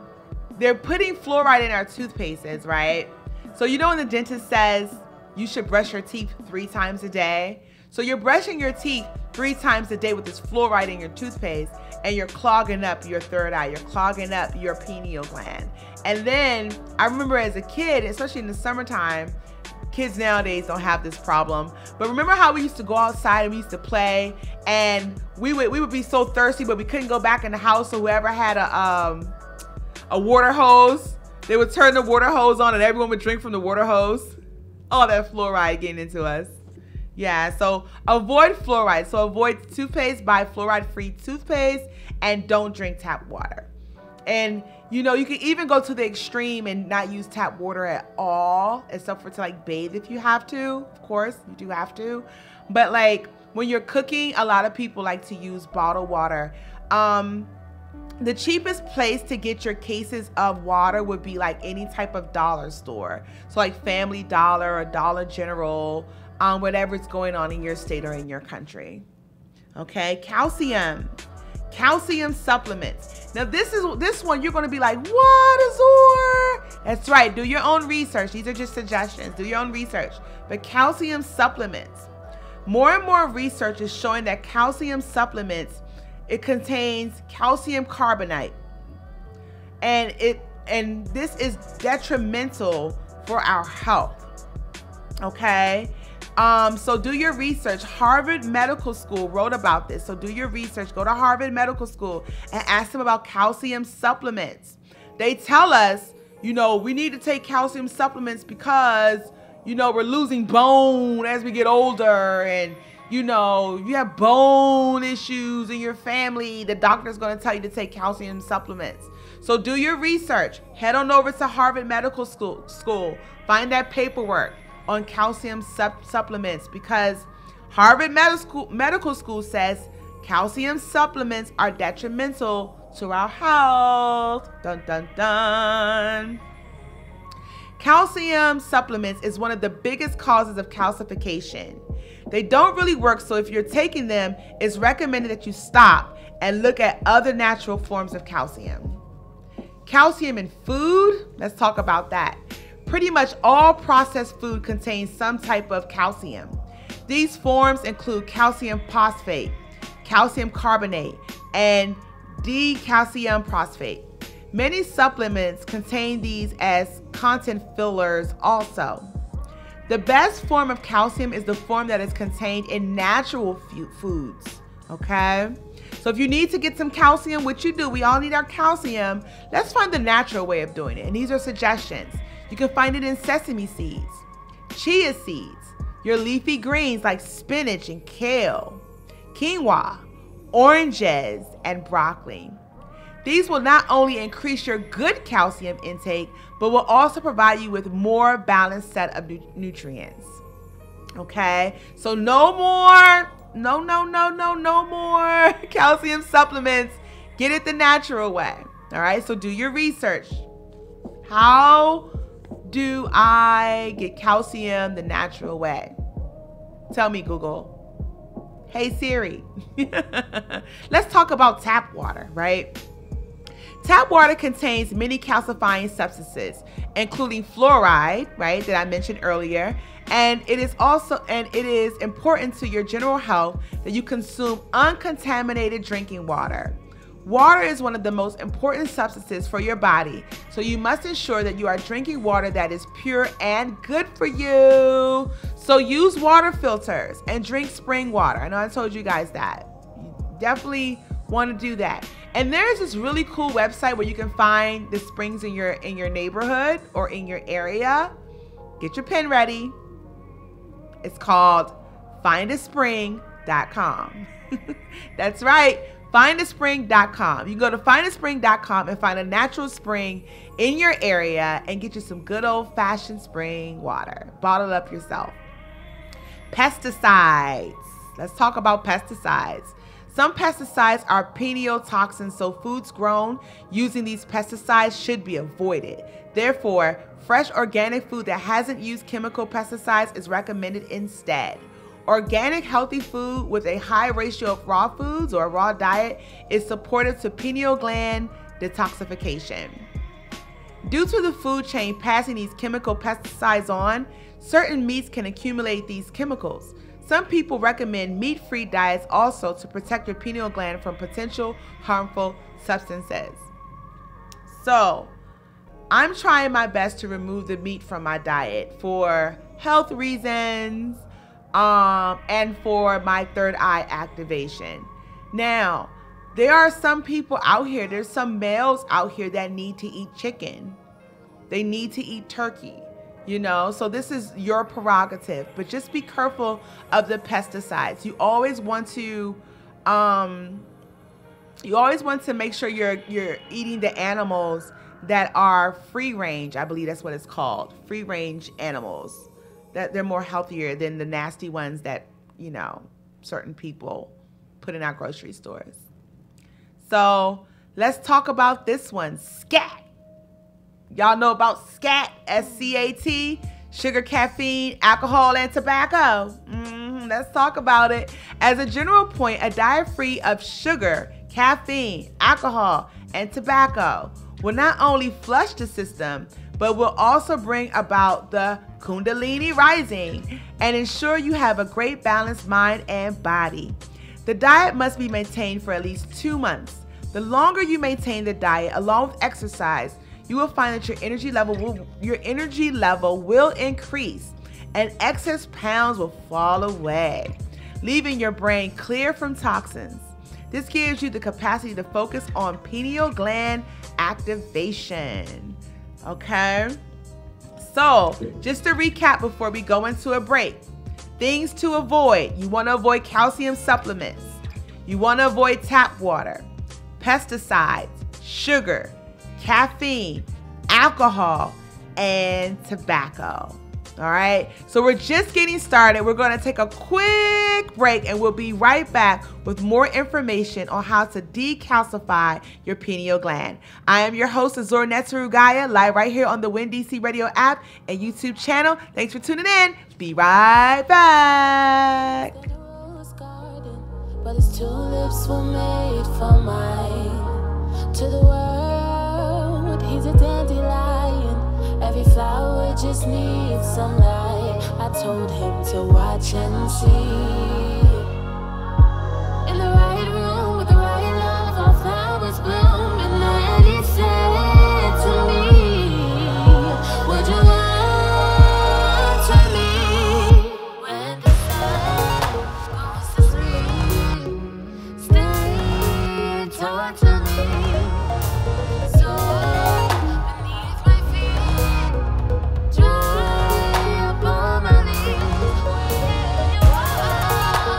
they're putting fluoride in our toothpastes, right? So you know when the dentist says you should brush your teeth 3 times a day? So you're brushing your teeth 3 times a day with this fluoride in your toothpaste, and you're clogging up your third eye, you're clogging up your pineal gland. And then I remember as a kid, especially in the summertime, kids nowadays don't have this problem, but remember how we used to go outside and we used to play, and we would be so thirsty, but we couldn't go back in the house, so whoever had a water hose, they would turn the water hose on and everyone would drink from the water hose. All that fluoride getting into us. Yeah, so avoid fluoride. So avoid toothpaste, buy fluoride-free toothpaste, and don't drink tap water. And you know, you can even go to the extreme and not use tap water at all, except for to like bathe if you have to. Of course, you do have to. But like when you're cooking, a lot of people like to use bottled water. The cheapest place to get your cases of water would be like any type of dollar store. So like Family Dollar or Dollar General, whatever's going on in your state or in your country. Okay, calcium supplements. Now this one you're going to be like, what, Azor? That's right, do your own research. These are just suggestions, do your own research. But calcium supplements, more and more research is showing that calcium supplements, it contains calcium carbonate, and this is detrimental for our health. Okay, so do your research. Harvard Medical School wrote about this, so do your research. Go to Harvard Medical School and ask them about calcium supplements. They tell us, you know, we need to take calcium supplements because, you know, we're losing bone as we get older, and you know, you have bone issues in your family, the doctor's going to tell you to take calcium supplements. So do your research. Head on over to Harvard Medical School. Find that paperwork on calcium supplements, because Harvard Medical School says calcium supplements are detrimental to our health. Dun, dun, dun. Calcium supplements is one of the biggest causes of calcification. They don't really work, so if you're taking them, it's recommended that you stop and look at other natural forms of calcium. Calcium in food, let's talk about that. Pretty much all processed food contains some type of calcium. These forms include calcium phosphate, calcium carbonate, and decalcium phosphate. Many supplements contain these as content fillers also. The best form of calcium is the form that is contained in natural foods, okay? So if you need to get some calcium, which you do, we all need our calcium, let's find the natural way of doing it. And these are suggestions. You can find it in sesame seeds, chia seeds, your leafy greens like spinach and kale, quinoa, oranges, and broccoli. These will not only increase your good calcium intake, but will also provide you with more balanced set of nutrients. Okay, so no more calcium supplements. Get it the natural way. All right, so do your research. How do I get calcium the natural way? Tell me, Google. Hey Siri. Let's talk about tap water, right? Tap water contains many calcifying substances, including fluoride, right, that I mentioned earlier, and it is important to your general health that you consume uncontaminated drinking water. Water is one of the most important substances for your body, so you must ensure that you are drinking water that is pure and good for you. So use water filters and drink spring water. I know I told you guys that. You definitely want to do that. And there's this really cool website where you can find the springs in your neighborhood or in your area. Get your pen ready. It's called findaspring.com. That's right, findaspring.com. You can go to findaspring.com and find a natural spring in your area and get you some good old-fashioned spring water. Bottle it up yourself. Pesticides. Let's talk about pesticides. Some pesticides are perennial toxins, so foods grown using these pesticides should be avoided. Therefore, fresh organic food that hasn't used chemical pesticides is recommended instead. Organic healthy food with a high ratio of raw foods or a raw diet is supportive to pineal gland detoxification. Due to the food chain passing these chemical pesticides on, certain meats can accumulate these chemicals. Some people recommend meat-free diets also to protect your pineal gland from potential harmful substances. So, I'm trying my best to remove the meat from my diet for health reasons and for my third eye activation. Now, there are some people out here, there's some males out here that need to eat chicken. They need to eat turkey. So this is your prerogative, but just be careful of the pesticides. You always want to make sure you're eating the animals that are free range. I believe that's what it's called, free range animals. That they're more healthier than the nasty ones that certain people put in our grocery stores. So let's talk about this one, scat. Y'all know about SCAT, S-C-A-T, sugar, caffeine, alcohol, and tobacco. Let's talk about it. As a general point, a diet free of sugar, caffeine, alcohol, and tobacco will not only flush the system, but will also bring about the Kundalini rising and ensure you have a great balanced mind and body. The diet must be maintained for at least 2 months. The longer you maintain the diet along with exercise, you will find that your energy level will increase and excess pounds will fall away, leaving your brain clear from toxins. This gives you the capacity to focus on pineal gland activation. Okay? So, just to recap before we go into a break, things to avoid. You want to avoid calcium supplements. You want to avoid tap water, pesticides, sugar, caffeine, alcohol, and tobacco. All right, so we're just getting started. We're going to take a quick break and we'll be right back with more information on how to decalcify your pineal gland. I am your host, Azor Netarugaya, live right here on the Win DC Radio app and YouTube channel. Thanks for tuning in. Be right back. But his tulips were made for mine. To the world, he's a dandelion. Every flower just needs some light. I told him to watch and see. In the right room with the right love, all flowers bloom. And then he said to me, would you answer me? When the sun goes to sleep, stay and talk to me. So beneath my feet, dry up all my leaves. Where you are.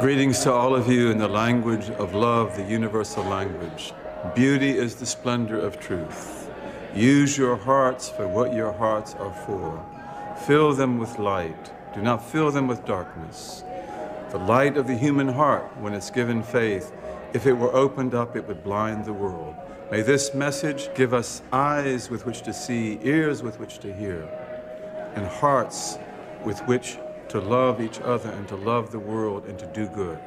Greetings to all of you in the language of love, the universal language. Beauty is the splendor of truth. Use your hearts for what your hearts are for. Fill them with light. Do not fill them with darkness. The light of the human heart, when it's given faith, if it were opened up, it would blind the world. May this message give us eyes with which to see, ears with which to hear, and hearts with which to love each other and to love the world and to do good.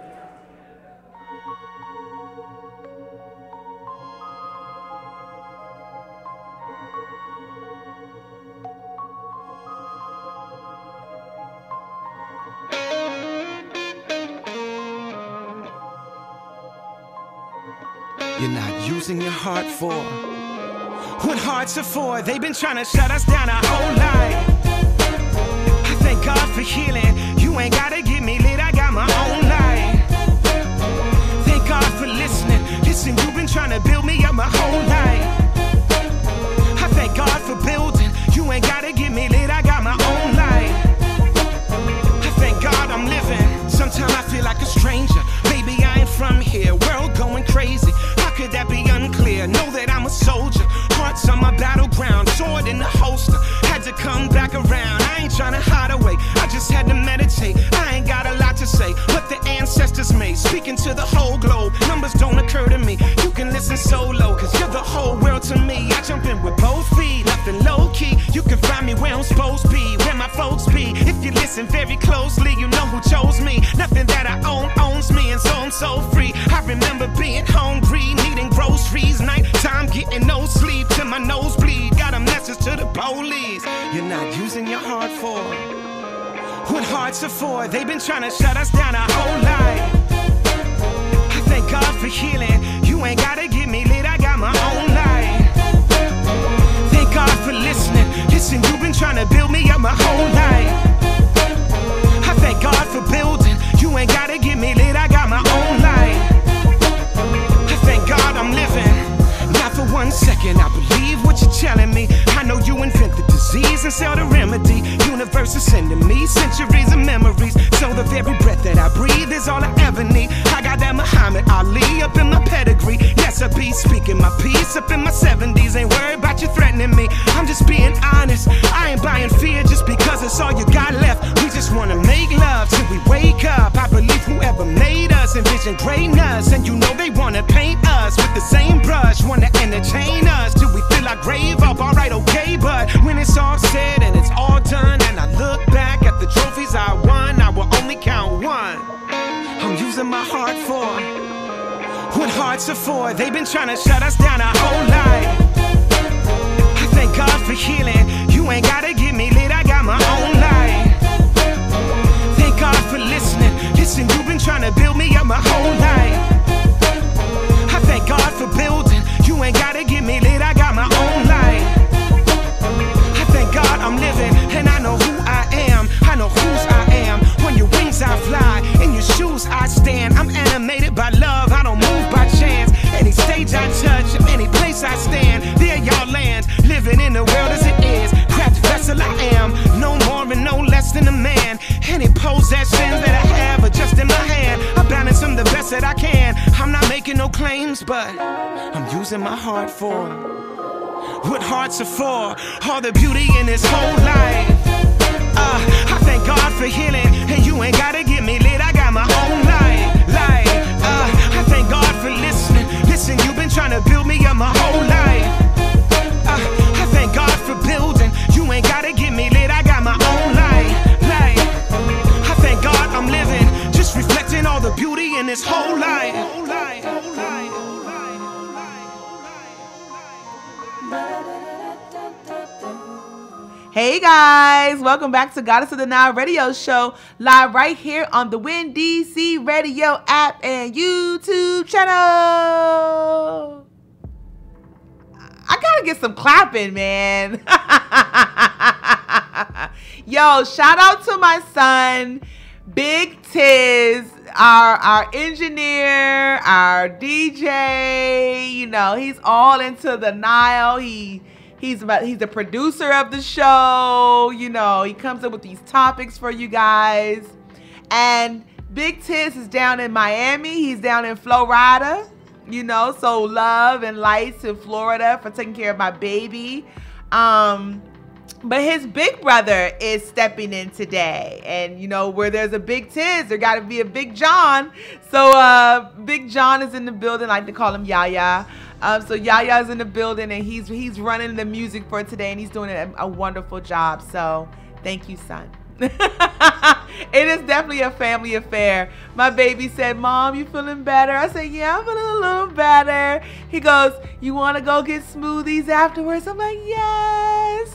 You're not using your heart for what hearts are for. They've been trying to shut us down our whole life. I thank God for healing. You ain't gotta get me lit, I got my own life. Thank God for listening. Listen, you've been trying to build me up my whole life. I thank God for building. You ain't gotta get me lit, I got my own life. I thank God I'm living. Sometimes I feel like a stranger. Maybe I ain't from here. World going crazy. Could that be unclear? Know that I'm a soldier. Hearts on my battleground, sword in the holster. Had to come back around. I ain't trying to hide away. I just had to meditate. I ain't got a lot to say. What the ancestors made, speaking to the whole globe. Numbers don't occur to me. You can listen solo, cause you're the whole world to me. I jump in with both feet, nothing low key. You can find me where I'm supposed to be, where my folks be. If you listen very closely, you know who chose me. Nothing that I own owns me, and so I'm so free. I remember being hungry, needing groceries, night time getting no sleep till my nose bleed. Got a message to the police. You're not using your heart for what hearts are for. They've been trying to shut us down our whole life. I thank God for healing. You ain't gotta get me lit, I got my own life. Thank God for listening. Listen, you've been trying to build me up my whole life. I thank God for building. You ain't gotta get me lit, I got my own life. God, I'm living. Not for 1 second, I believe what you're telling me. I know you invent the disease and sell the remedy. Universe is sending me centuries of memories. So the very breath that I breathe is all I ever need. I got that Muhammad Ali up in my pedigree. Yes, I be speaking my peace up in my 70s. Ain't worried about you threatening me. I'm just being honest. I ain't buying fear just because it's all you got left. We just wanna make love till we wake up. I believe whoever made us envisioned greatness, and you know they wanna paint us with the same brush, wanna entertain us till we fill our grave up. Alright, okay, but when it's all said and it's all done, and I look back at the trophies I won, I will only count one. I'm using my heart for what hearts are for. They've been trying to shut us down our whole life. I thank God for healing. You ain't gotta get me lit, I got my own life. Thank God for listening. Listen, you've been trying to build me up my whole life. I thank God for building. You ain't gotta get me lit, I got my own life. I thank God I'm living, and I know who I am. I know whose I am. On your wings I fly, in your shoes I stand. I'm animated by love, I don't move by chance. Any stage I touch, any place I stand, there y'all land. Living in the world as it is, craft vessel I am. No more and no less than a man. Any possessions that I have are just in my hand. I balance them the best that I can. I'm not making no claims, but I'm using my heart for what hearts are for. All the beauty in this whole life. I thank God for healing, and you ain't gotta get me lit, I got my own life. I thank God for listening. Listen, you've been trying to build me up my whole life. I thank God for building. You ain't gotta get me lit, I got my own life. I thank God I'm living, just reflecting all the beauty in this whole life. Hey guys, welcome back to Goddess of the Nile radio show, live right here on the Win DC radio app and YouTube channel. I gotta get some clapping, man. Yo, shout out to my son, Big Tiz, our engineer, our DJ. You know, he's all into the Nile. He's the producer of the show. You know, he comes up with these topics for you guys. And Big Tiz is down in Miami. He's down in Florida. You know, so love and lights to Florida for taking care of my baby. But his big brother is stepping in today. And, you know, where there's a Big Tiz, there got to be a Big John. So Big John is in the building. I like to call him Yaya. So Yaya's in the building, and he's running the music for today, and he's doing a wonderful job. So thank you, son. It is definitely a family affair. My baby said, Mom, you feeling better? I said, yeah, I'm feeling a little better. He goes, you want to go get smoothies afterwards? I'm like, yes.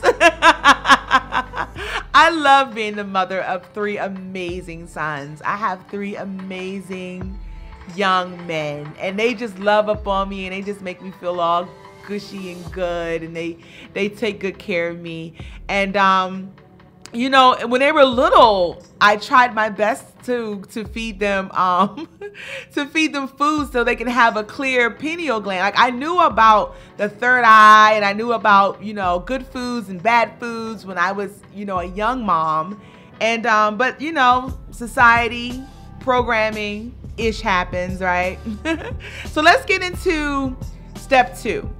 I love being the mother of 3 amazing sons. I have 3 amazing young men, and they just love up on me, and they just make me feel all gushy and good, and they take good care of me. And you know, when they were little, I tried my best to feed them food so they can have a clear pineal gland. Like, I knew about the third eye, and I knew about, you know, good foods and bad foods when I was, you know, a young mom. And but you know, society, programming ish happens, right? So let's get into step 2.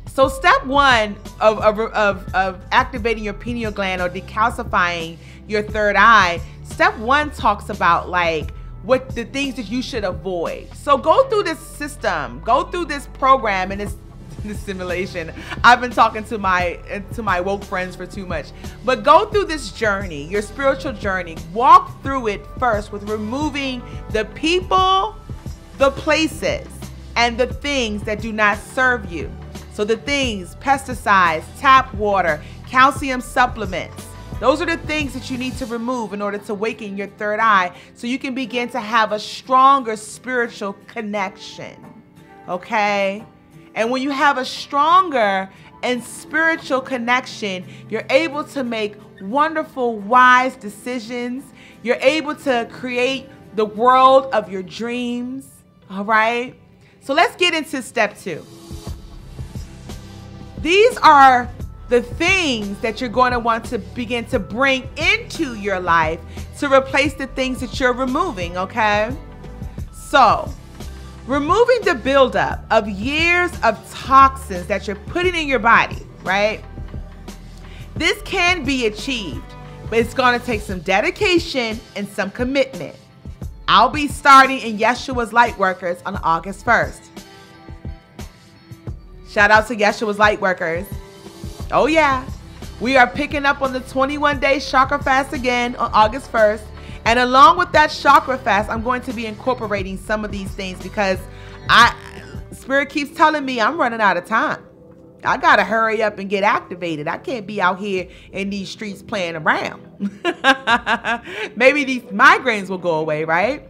So step 1 of activating your pineal gland or decalcifying your third eye, step 1 talks about like what the things that you should avoid. So go through this system, go through this program and this simulation. I've been talking to my woke friends for too much, but go through this journey, your spiritual journey. Walk through it first with removing the people, the places, and the things that do not serve you. So the things, pesticides, tap water, calcium supplements, those are the things that you need to remove in order to awaken your third eye so you can begin to have a stronger spiritual connection, okay? And when you have a stronger and spiritual connection, you're able to make wonderful, wise decisions. You're able to create the world of your dreams, all right? So let's get into step 2. These are the things that you're going to want to begin to bring into your life to replace the things that you're removing, okay? So, removing the buildup of years of toxins that you're putting in your body, right? This can be achieved, but it's going to take some dedication and some commitment. I'll be starting in Yeshua's Lightworkers on August 1st. Shout out to Yeshua's Lightworkers. Oh yeah, we are picking up on the 21-day chakra fast again on August 1st. And along with that chakra fast, I'm going to be incorporating some of these things because Spirit keeps telling me I'm running out of time. I got to hurry up and get activated. I can't be out here in these streets playing around. Maybe these migraines will go away, right?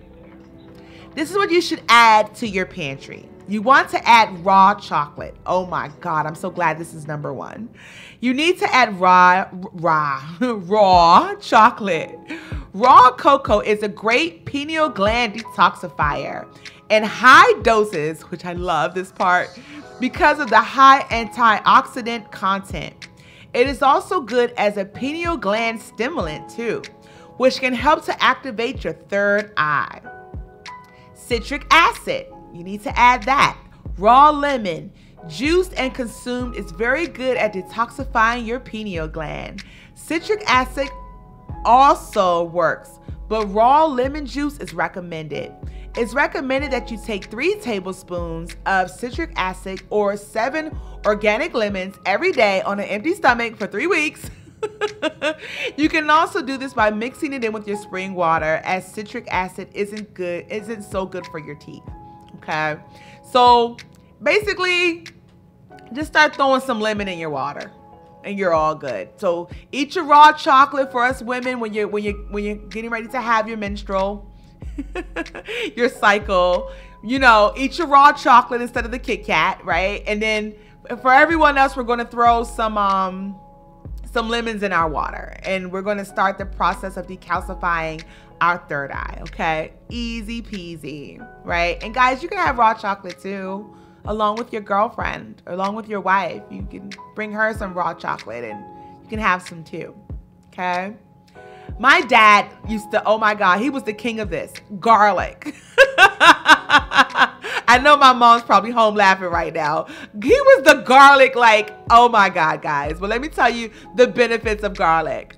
This is what you should add to your pantry. You want to add raw chocolate. Oh my God, I'm so glad this is number 1. You need to add raw chocolate. Raw cocoa is a great pineal gland detoxifier. In high doses, which I love this part, because of the high antioxidant content. It is also good as a pineal gland stimulant too, which can help to activate your third eye. Citric acid. You need to add that. Raw lemon, juiced and consumed, is very good at detoxifying your pineal gland. Citric acid also works, but raw lemon juice is recommended. It's recommended that you take 3 tablespoons of citric acid or 7 organic lemons every day on an empty stomach for 3 weeks. You can also do this by mixing it in with your spring water, as citric acid isn't so good for your teeth. Okay, so basically just start throwing some lemon in your water and you're all good. So eat your raw chocolate for us women when you're getting ready to have your menstrual your cycle, you know, eat your raw chocolate instead of the Kit Kat, right? And then for everyone else, we're going to throw some lemons in our water, and we're going to start the process of decalcifying our third eye. Okay, easy peasy, right? And guys, you can have raw chocolate too, along with your girlfriend, or along with your wife. You can bring her some raw chocolate and you can have some too. Okay, My dad used to, oh my God, he was the king of this. Garlic. I know my mom's probably home laughing right now. He was the garlic, like, oh my God, guys. But let me tell you the benefits of garlic.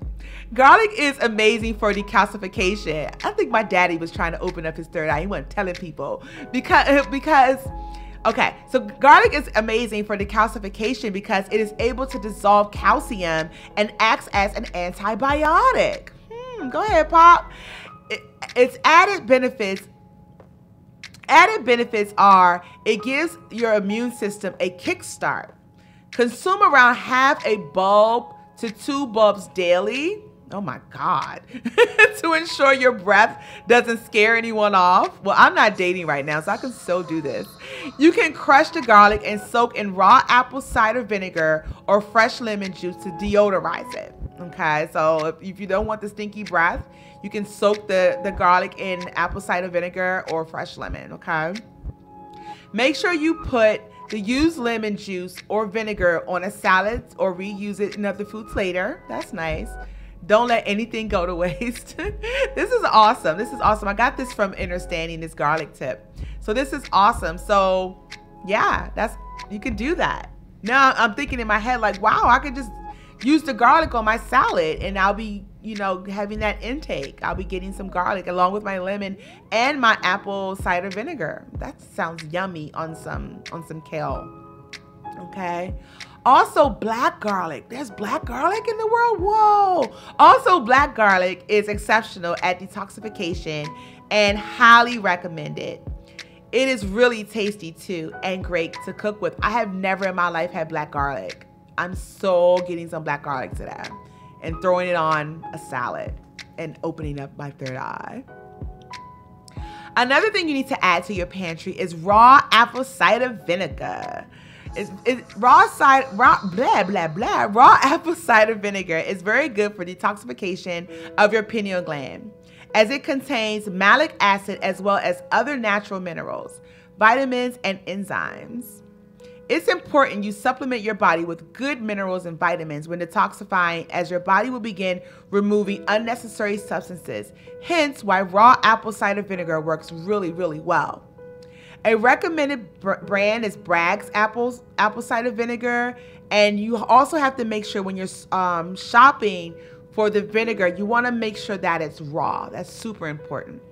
Garlic is amazing for decalcification. I think my daddy was trying to open up his third eye. He wasn't telling people because okay, so garlic is amazing for decalcification because it is able to dissolve calcium and acts as an antibiotic. Go ahead, Pop. Its added benefits are it gives your immune system a kickstart. Consume around half a bulb to 2 bulbs daily. Oh my God. To ensure your breath doesn't scare anyone off. Well, I'm not dating right now, so I can still do this. You can crush the garlic and soak in raw apple cider vinegar or fresh lemon juice to deodorize it. Okay, so if you don't want the stinky breath, you can soak the garlic in apple cider vinegar or fresh lemon, okay? Make sure you put the used lemon juice or vinegar on a salad or reuse it in other foods later. That's nice. Don't let anything go to waste. This is awesome. This is awesome. I got this from Understanding, this garlic tip. So this is awesome. So yeah, you can do that. Now I'm thinking in my head like, wow, I could just use the garlic on my salad and I'll be, having that intake. I'll be getting some garlic along with my lemon and my apple cider vinegar. That sounds yummy on some kale. Okay. Also, black garlic. There's black garlic in the world? Whoa. Also, black garlic is exceptional at detoxification and highly recommended. It is really tasty too and great to cook with. I have never in my life had black garlic. I'm so getting some black garlic today and throwing it on a salad and opening up my third eye. Another thing you need to add to your pantry is raw apple cider vinegar. Raw apple cider vinegar is very good for detoxification of your pineal gland, as it contains malic acid as well as other natural minerals, vitamins, and enzymes. It's important you supplement your body with good minerals and vitamins when detoxifying, as your body will begin removing unnecessary substances, hence why raw apple cider vinegar works really, really well. A recommended brand is Bragg's apple cider vinegar, and you also have to make sure when you're shopping for the vinegar, you want to make sure that it's raw. That's super important.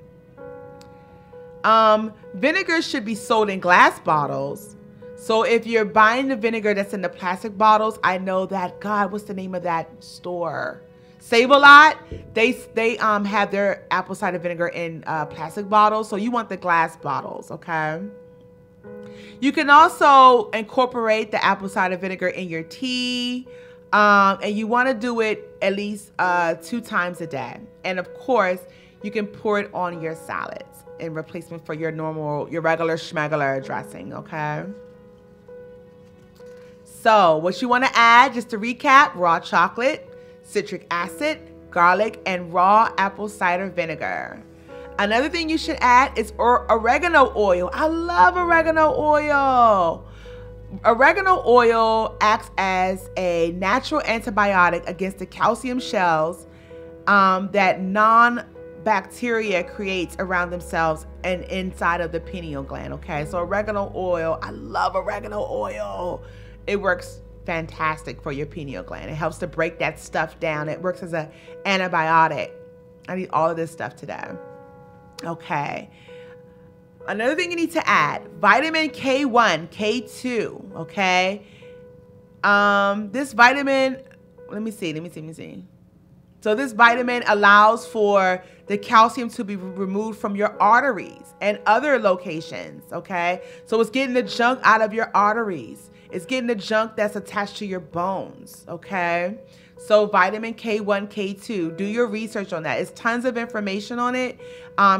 Vinegar should be sold in glass bottles. So if you're buying the vinegar that's in the plastic bottles, I know that, God, what's the name of that store? Save-A-Lot, they have their apple cider vinegar in plastic bottles, so you want the glass bottles, okay? You can also incorporate the apple cider vinegar in your tea, and you want to do it at least 2 times a day. And of course, you can pour it on your salads in replacement for your regular schmegular dressing, okay? So what you want to add, just to recap: raw chocolate, citric acid, garlic, and raw apple cider vinegar. Another thing you should add is oregano oil. I love oregano oil. Oregano oil acts as a natural antibiotic against the calcium shells that non-bacteria creates around themselves and inside of the pineal gland, okay? So oregano oil, I love oregano oil. It works fantastic for your pineal gland. It helps to break that stuff down. It works as an antibiotic. I need all of this stuff today. Okay. Another thing you need to add, vitamin K1, K2, okay? This vitamin, let me see. So this vitamin allows for the calcium to be removed from your arteries and other locations, okay? So it's getting the junk out of your arteries. It's getting the junk that's attached to your bones, okay? So vitamin K1, K2, do your research on that. It's tons of information on it.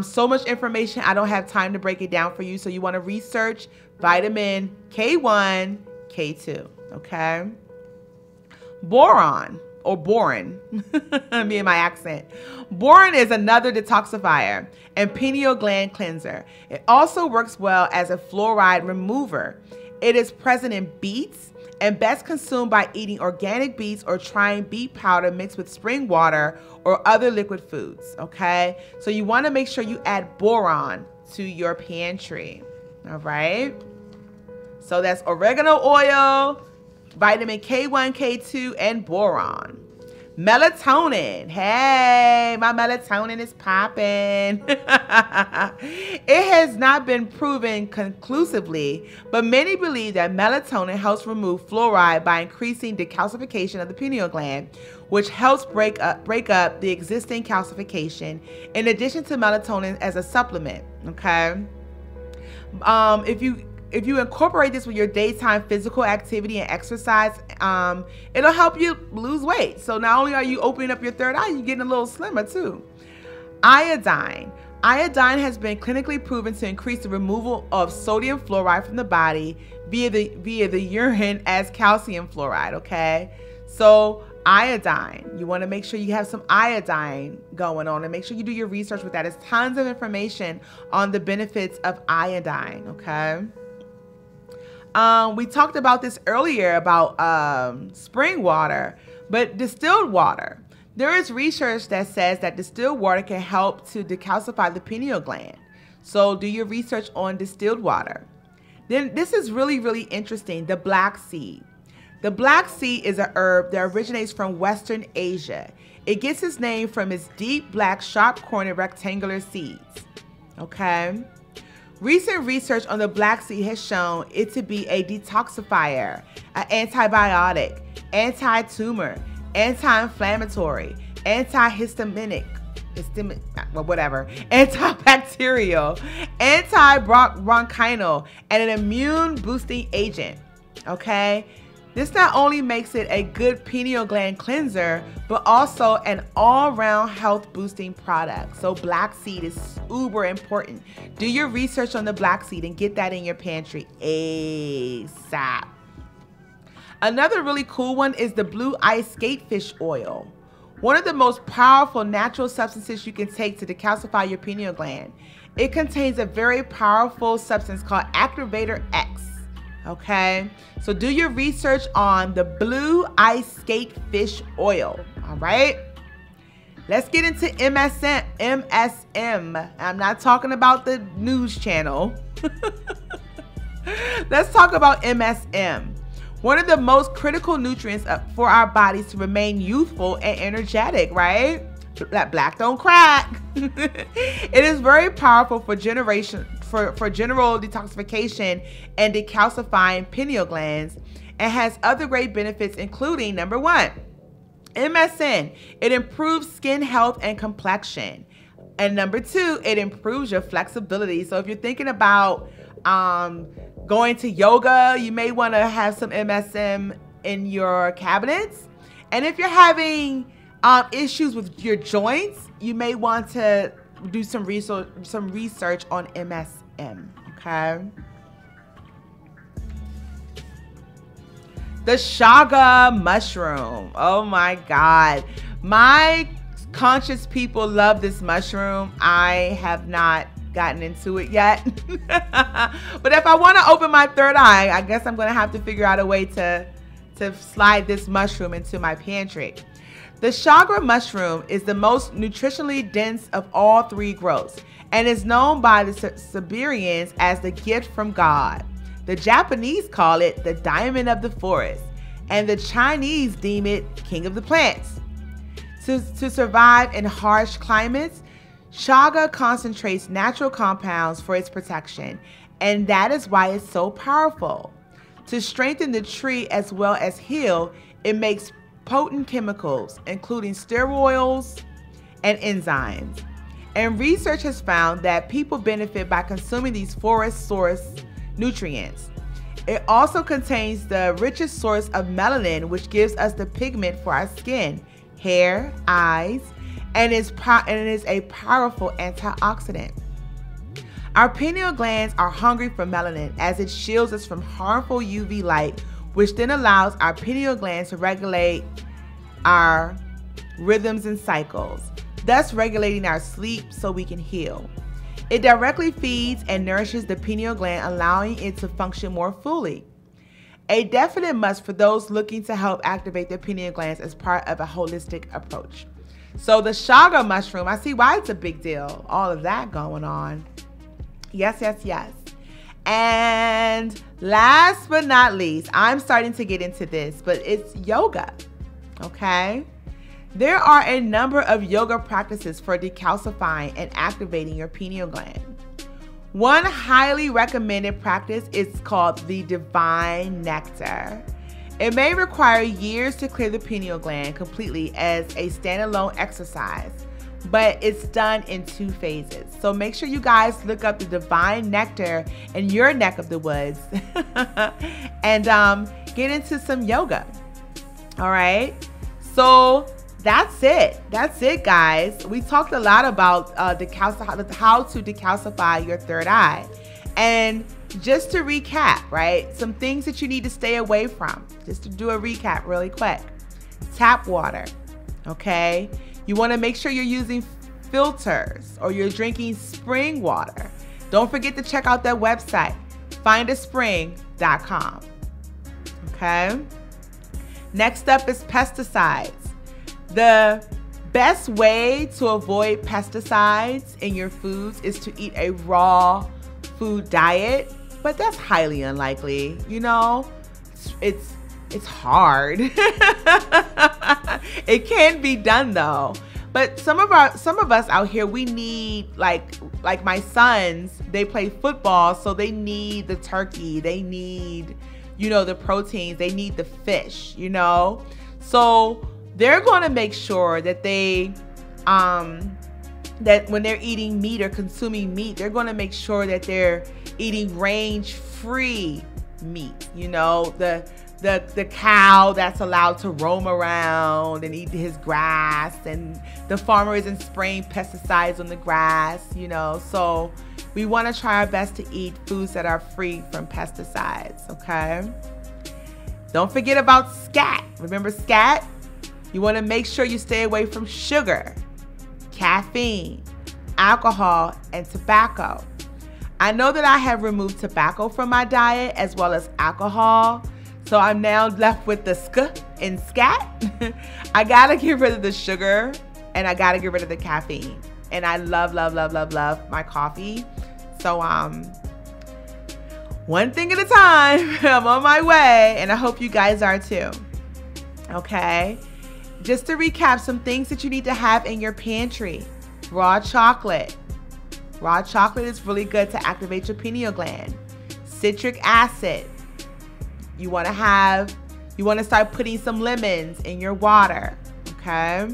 So much information, I don't have time to break it down for you. So you want to research vitamin K1, K2, okay? Boron, or boron, me and my accent. Boron is another detoxifier and pineal gland cleanser. It also works well as a fluoride remover. It is present in beets and best consumed by eating organic beets or trying beet powder mixed with spring water or other liquid foods, okay? So you want to make sure you add boron to your pantry, all right? So that's oregano oil, vitamin K1, K2, and boron. Melatonin. Hey, my melatonin is popping. It has not been proven conclusively, but many believe that melatonin helps remove fluoride by increasing decalcification of the pineal gland, which helps break up the existing calcification, in addition to melatonin as a supplement, okay? If you incorporate this with your daytime physical activity and exercise, it'll help you lose weight. So not only are you opening up your third eye, you're getting a little slimmer too. Iodine. Iodine has been clinically proven to increase the removal of sodium fluoride from the body via the urine as calcium fluoride, okay? So iodine, you want to make sure you have some iodine going on, and make sure you do your research with that. There's tons of information on the benefits of iodine, okay? We talked about this earlier about spring water, but distilled water. There is research that says that distilled water can help to decalcify the pineal gland. So do your research on distilled water. Then this is really, really interesting, the black seed. The black seed is a herb that originates from Western Asia. It gets its name from its deep black, sharp-cornered rectangular seeds, okay? Recent research on the black seed has shown it to be a detoxifier, an antibiotic, anti-tumor, anti-inflammatory, antihistaminic, antibacterial, antibronchial, and an immune boosting agent, okay? This not only makes it a good pineal gland cleanser, but also an all-round health boosting product. So black seed is uber important. Do your research on the black seed and get that in your pantry ASAP. Another really cool one is the blue ice skatefish oil. One of the most powerful natural substances you can take to decalcify your pineal gland. It contains a very powerful substance called activator X. Okay, so do your research on the blue ice skatefish oil. All right, let's get into MSM. I'm not talking about the news channel. Let's talk about MSM. One of the most critical nutrients for our bodies to remain youthful and energetic, right? Black don't crack. It is very powerful for general detoxification and decalcifying pineal glands, and has other great benefits, including number 1, MSM. It improves skin health and complexion. And number 2, it improves your flexibility. So if you're thinking about going to yoga, you may want to have some MSM in your cabinets. And if you're having issues with your joints, you may want to do some research on MSM, okay? The chaga mushroom. Oh my God. My conscious people love this mushroom. I have not gotten into it yet. But if I want to open my third eye, I guess I'm going to have to figure out a way to slide this mushroom into my pantry. The chaga mushroom is the most nutritionally dense of all 3 growths and is known by the Siberians as the gift from God. The Japanese call it the diamond of the forest, and the Chinese deem it king of the plants. To survive in harsh climates, chaga concentrates natural compounds for its protection, and that is why it's so powerful. To strengthen the tree as well as heal, it makes potent chemicals, including steroids and enzymes. And research has found that people benefit by consuming these forest source nutrients. It also contains the richest source of melanin, which gives us the pigment for our skin, hair, eyes, and it is a powerful antioxidant. Our pineal glands are hungry for melanin as it shields us from harmful UV light, which then allows our pineal glands to regulate our rhythms and cycles, thus regulating our sleep so we can heal. It directly feeds and nourishes the pineal gland, allowing it to function more fully. A definite must for those looking to help activate their pineal glands as part of a holistic approach. So the chaga mushroom, I see why it's a big deal. All of that going on. Yes, yes, yes. And last but not least, I'm starting to get into this, but it's yoga. Okay? There are a number of yoga practices for decalcifying and activating your pineal gland. One highly recommended practice is called the Divine Nectar. It may require years to clear the pineal gland completely as a standalone exercise, but it's done in 2 phases. So make sure you guys look up the Divine Nectar in your neck of the woods and get into some yoga. All right. So that's it. That's it, guys. We talked a lot about how to decalcify your third eye. And just to recap, right? Some things that you need to stay away from. Just to do a recap really quick. Tap water, okay? You want to make sure you're using filters or you're drinking spring water. Don't forget to check out that website, findaspring.com, okay? Next up is pesticides. The best way to avoid pesticides in your foods is to eat a raw food diet, but that's highly unlikely. You know, it's hard. It can be done though. But some of us out here, we need like my sons, they play football, so they need the turkey, they need, you know, the proteins, they need the fish, you know. So they're going to make sure that they that when they're eating meat or consuming meat, they're going to make sure that they're eating range-free meat, you know, the cow that's allowed to roam around and eat his grass, and the farmer isn't spraying pesticides on the grass, you know. So we want to try our best to eat foods that are free from pesticides, okay? Don't forget about scat. Remember scat? You want to make sure you stay away from sugar, caffeine, alcohol, and tobacco. I know that I have removed tobacco from my diet as well as alcohol, so I'm now left with the sk and scat. I gotta get rid of the sugar and I gotta get rid of the caffeine. And I love, love, love, love, love my coffee. So one thing at a time. I'm on my way, and I hope you guys are too. Okay. Just to recap, some things that you need to have in your pantry. Raw chocolate. Raw chocolate is really good to activate your pineal gland. Citric acid. You want to start putting some lemons in your water, okay?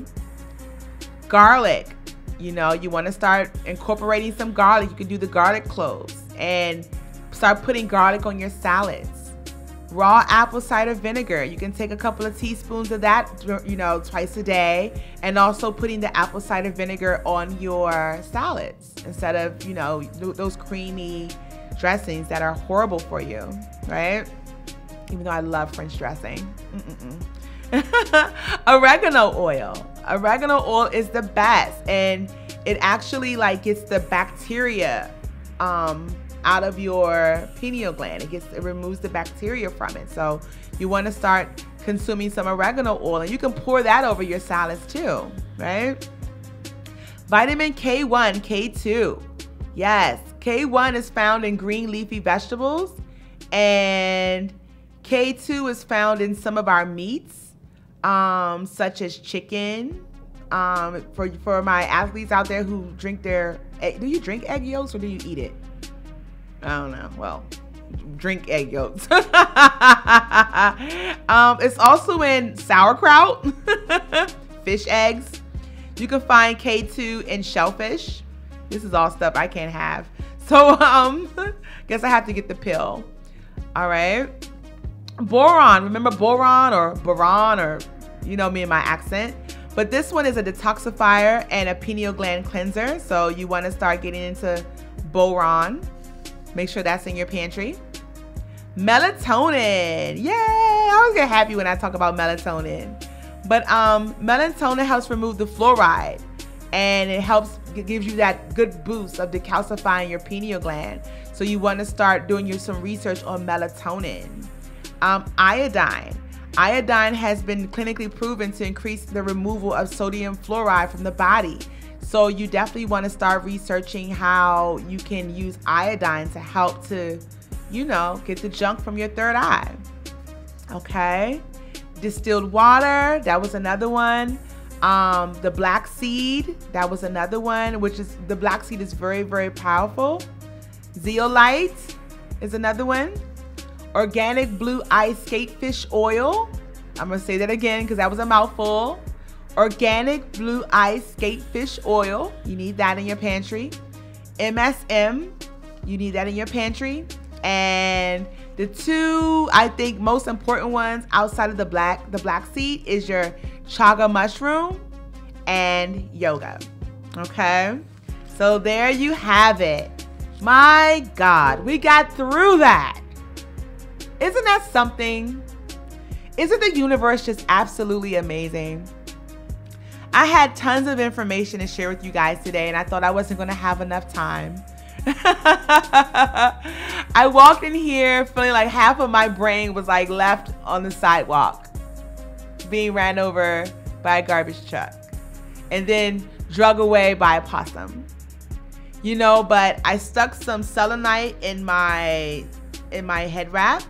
Garlic. You know, you want to start incorporating some garlic. You can do the garlic cloves and start putting garlic on your salads. Raw apple cider vinegar. You can take a couple of teaspoons of that, you know, twice a day, and also putting the apple cider vinegar on your salads instead of, you know, those creamy dressings that are horrible for you, right? Even though I love French dressing. Oregano oil. Oregano oil is the best, and it actually like gets the bacteria out of your pineal gland. It removes the bacteria from it. So you want to start consuming some oregano oil, and you can pour that over your salads too, right? Vitamin K1, K2. Yes, K1 is found in green leafy vegetables, and K2 is found in some of our meats, such as chicken. For my athletes out there who drink do you drink egg yolks or do you eat it? I don't know. Well, drink egg yolks. It's also in sauerkraut, fish eggs. You can find K2 in shellfish. This is all stuff I can't have. So, guess I have to get the pill. All right. Boron. Remember boron or boron, or you know me and my accent. But this one is a detoxifier and a pineal gland cleanser. So you want to start getting into boron. Make sure that's in your pantry. Melatonin. Yay! I always get happy when I talk about melatonin. But melatonin helps remove the fluoride, and it gives you that good boost of decalcifying your pineal gland. So you want to start doing some research on melatonin. Iodine. Iodine has been clinically proven to increase the removal of sodium fluoride from the body. So you definitely want to start researching how you can use iodine to help to, get the junk from your third eye. Okay. Distilled water, that was another one. The black seed, that was another one, which is, the black seed is very, very powerful. Zeolite is another one. Organic blue ice skatefish oil. I'm going to say that again because that was a mouthful. Organic blue ice skatefish oil. You need that in your pantry. MSM. You need that in your pantry. And the two, I think, most important ones outside of the black seed is your chaga mushroom and yoga. Okay? So there you have it. My God, we got through that. Isn't that something? Isn't the universe just absolutely amazing? I had tons of information to share with you guys today, and I thought I wasn't going to have enough time. I walked in here feeling like half of my brain was like left on the sidewalk, being ran over by a garbage truck, and then drug away by a possum. But I stuck some selenite in my head wrap.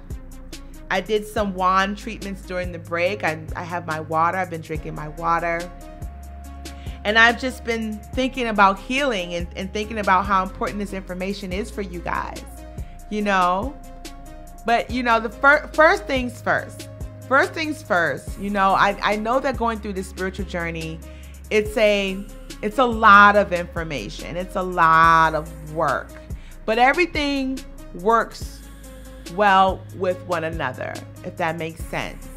I did some wand treatments during the break. I have my water. I've been drinking my water. And I've just been thinking about healing and thinking about how important this information is for you guys, But, the first things first. First things first, I know that going through this spiritual journey, it's a lot of information. It's a lot of work. But everything works well with one another, if that makes sense.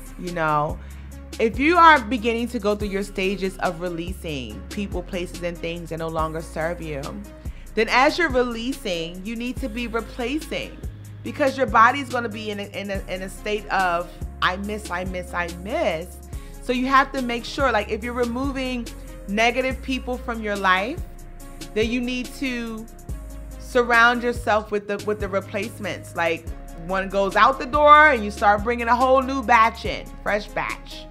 If you are beginning to go through your stages of releasing people, places, and things that no longer serve you, then as you're releasing, you need to be replacing, because your body's going to be in a state of I miss. So you have to make sure, like, if you're removing negative people from your life, then you need to surround yourself with the replacements. Like, one goes out the door and you start bringing a whole new batch in, fresh batch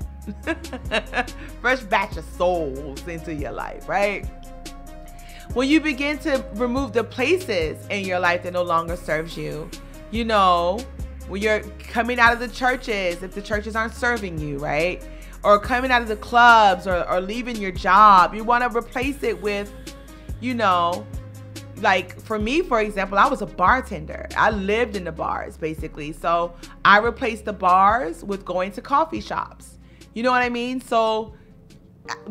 of souls into your life, right? When you begin to remove the places in your life that no longer serves you, when you're coming out of the churches, if the churches aren't serving you, right? Or coming out of the clubs or leaving your job, you want to replace it with, like for me, for example, I was a bartender. I lived in the bars, basically. So I replaced the bars with going to coffee shops. You know what I mean? So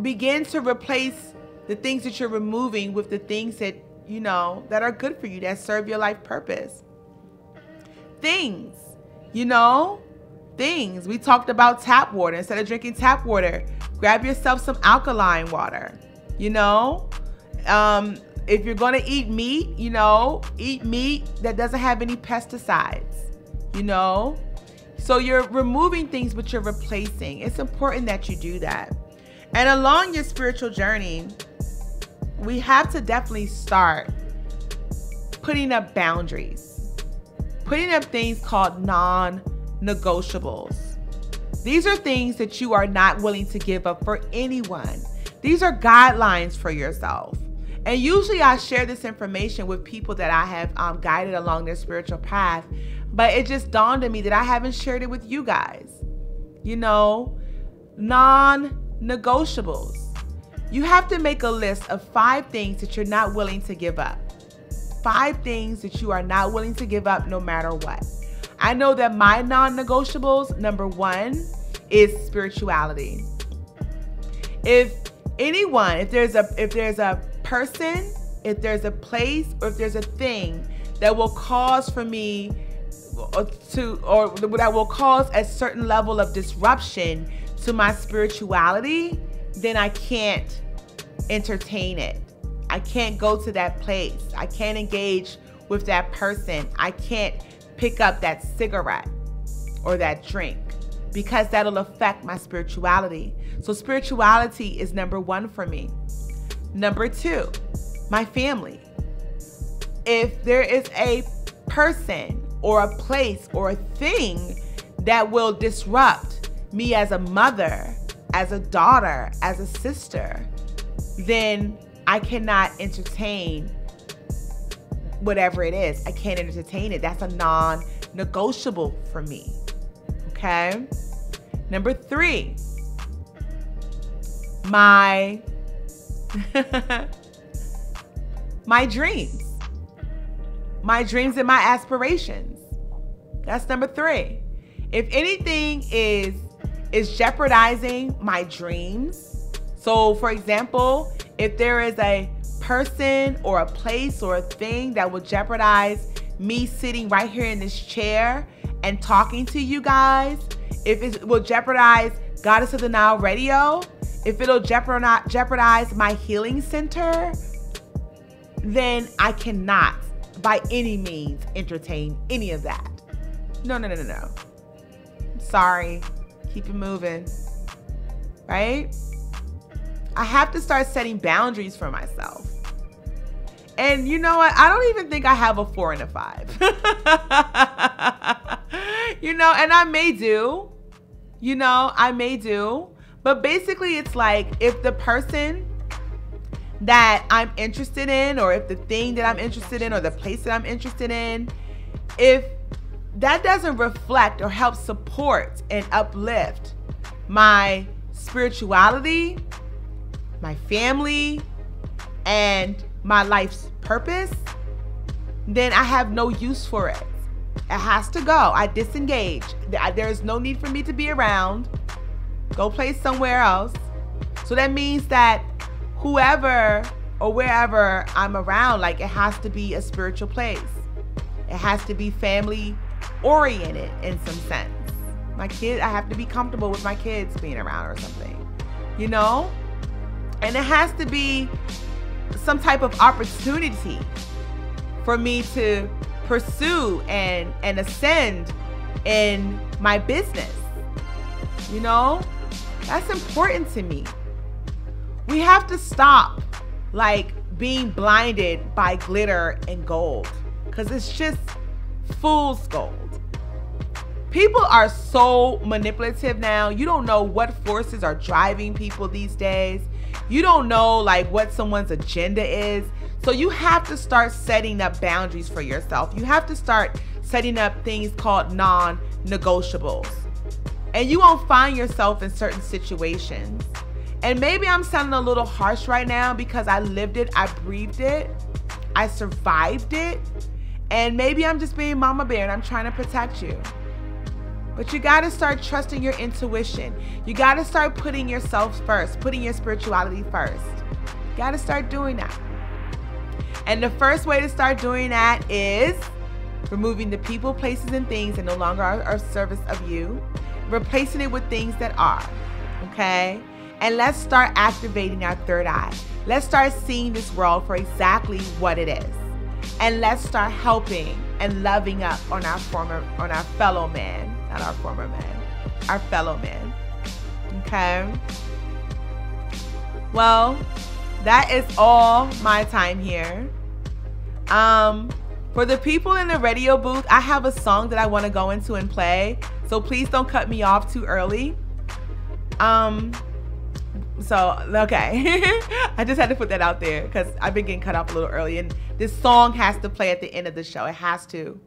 begin to replace the things that you're removing with the things that, that are good for you, that serve your life purpose. Things. We talked about tap water. Instead of drinking tap water, grab yourself some alkaline water. If you're going to eat meat, eat meat that doesn't have any pesticides, So you're removing things, but you're replacing. It's important that you do that. And along your spiritual journey, we have to definitely start putting up boundaries, putting up things called non-negotiables. These are things that you are not willing to give up for anyone. These are guidelines for yourself. And usually I share this information with people that I have guided along their spiritual path. But it just dawned on me that I haven't shared it with you guys. Non-negotiables. You have to make a list of 5 things that you're not willing to give up. 5 things that you are not willing to give up no matter what. I know that my non-negotiables, number 1, is spirituality. If there's a person, if there's a place, or if there's a thing that will cause for me or that will cause a certain level of disruption to my spirituality, then I can't entertain it. I can't go to that place. I can't engage with that person. I can't pick up that cigarette or that drink because that'll affect my spirituality. So spirituality is number 1 for me. Number 2, my family. If there is a person or a place or a thing that will disrupt me as a mother, as a daughter, as a sister, then I cannot entertain whatever it is. I can't entertain it. That's a non-negotiable for me. Okay? Number 3, my dreams. My dreams and my aspirations. That's number 3. If anything is jeopardizing my dreams, so for example, if there is a person or a place or a thing that will jeopardize me sitting right here in this chair and talking to you guys, if it will jeopardize Goddess of the Nile Radio, if it'll jeopardize my healing center, then I cannot by any means entertain any of that. No. Sorry. Keep it moving. Right? I have to start setting boundaries for myself. And you know what? I don't even think I have a 4 and a 5. And I may do. I may do. But basically, it's like if the person that I'm interested in, or if the thing that I'm interested in, or the place that I'm interested in, if that doesn't reflect or help support and uplift my spirituality, my family, and my life's purpose, then I have no use for it. It has to go. I disengage. There's no need for me to be around. Go play somewhere else. So that means that whoever or wherever I'm around, like, it has to be a spiritual place. It has to be family oriented in some sense. My kid, I have to be comfortable with my kids being around or something, And it has to be some type of opportunity for me to pursue and ascend in my business. That's important to me. We have to stop being blinded by glitter and gold, because it's just fool's gold. People are so manipulative now. You don't know what forces are driving people these days. You don't know what someone's agenda is. So you have to start setting up boundaries for yourself. You have to start setting up things called non-negotiables. And you won't find yourself in certain situations. And maybe I'm sounding a little harsh right now because I lived it, I breathed it, I survived it. And maybe I'm just being mama bear and I'm trying to protect you. But you got to start trusting your intuition. You got to start putting yourself first, putting your spirituality first. You got to start doing that. And the first way to start doing that is removing the people, places, and things that no longer are of service of you, replacing it with things that are, okay? And let's start activating our third eye. Let's start seeing this world for exactly what it is. And let's start helping and loving up on our fellow man, not our former man, our fellow man, okay? Well, that is all my time here. For the people in the radio booth, I have a song that I want to go into and play. So please don't cut me off too early. Okay. I just had to put that out there because I've been getting cut off a little early. And this song has to play at the end of the show. It has to.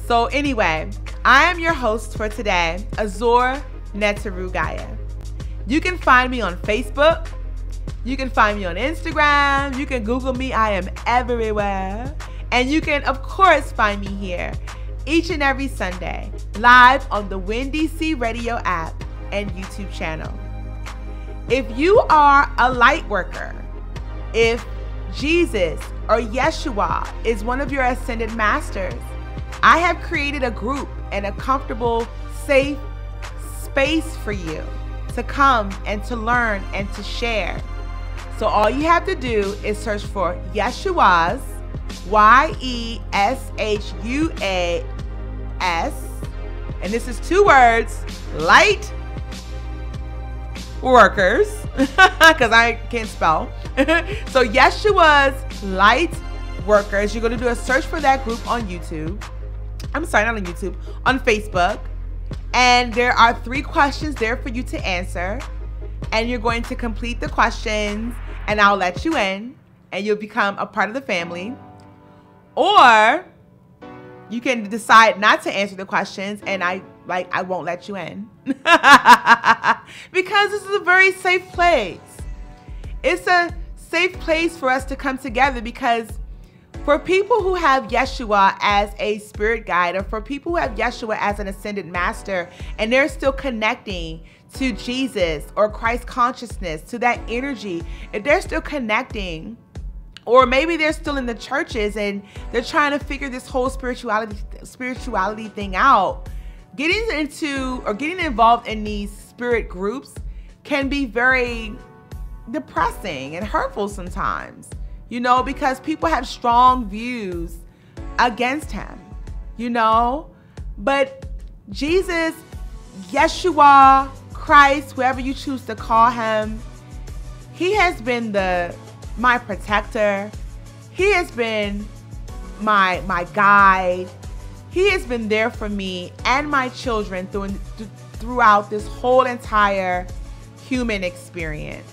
So anyway, I am your host for today, Azor Neteru Gaia. You can find me on Facebook. You can find me on Instagram. You can Google me. I am everywhere. And you can, of course, find me here each and every Sunday, live on the Windy C Radio app and YouTube channel. If you are a light worker, if Jesus or Yeshua is one of your ascended masters, I have created a group and a comfortable, safe space for you to come and to learn and to share. So all you have to do is search for Yeshua's, YESHUAS, and this is 2 words, light workers, because I can't spell. So Yeshua's light workers, you're going to do a search for that group on YouTube. I'm sorry, not on YouTube, on Facebook. And there are 3 questions there for you to answer. And you're going to complete the questions and I'll let you in and you'll become a part of the family. Or you can decide not to answer the questions and I won't let you in. Because this is a very safe place. It's a safe place for us to come together, because for people who have Yeshua as a spirit guide, or for people who have Yeshua as an ascended master, and they're still connecting to Jesus or Christ consciousness, to that energy, if they're still connecting, or maybe they're still in the churches and they're trying to figure this whole spirituality thing out, getting involved in these spirit groups can be very depressing and hurtful sometimes, you know, because people have strong views against him, you know. But Jesus, Yeshua, Christ, whoever you choose to call him, he has been my protector. He has been my guide. He has been there for me and my children throughout this whole entire human experience.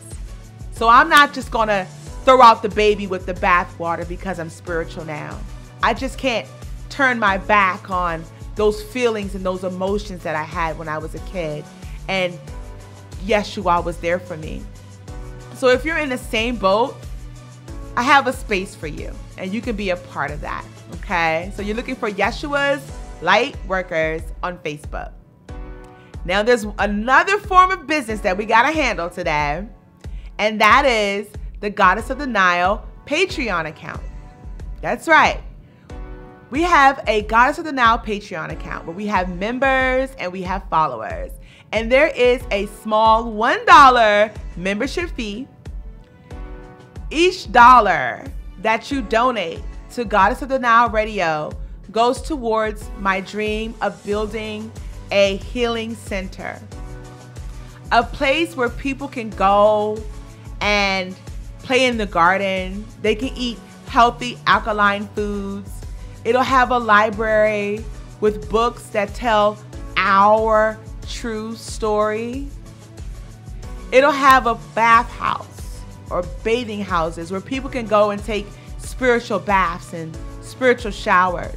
So I'm not just going to throw out the baby with the bathwater because I'm spiritual now. I just can't turn my back on those feelings and those emotions that I had when I was a kid. And Yeshua was there for me. So if you're in the same boat, I have a space for you and you can be a part of that. Okay, so you're looking for Yeshua's Light Workers on Facebook. Now there's another form of business that we got to handle today, and that is the Goddess of the Nile Patreon account. That's right. We have a Goddess of the Nile Patreon account where we have members and we have followers. And there is a small $1 membership fee. Each dollar that you donate to Goddess of the Nile Radio goes towards my dream of building a healing center. A place where people can go and play in the garden. They can eat healthy alkaline foods. It'll have a library with books that tell our true story. It'll have a bathhouse or bathing houses where people can go and take spiritual baths and spiritual showers.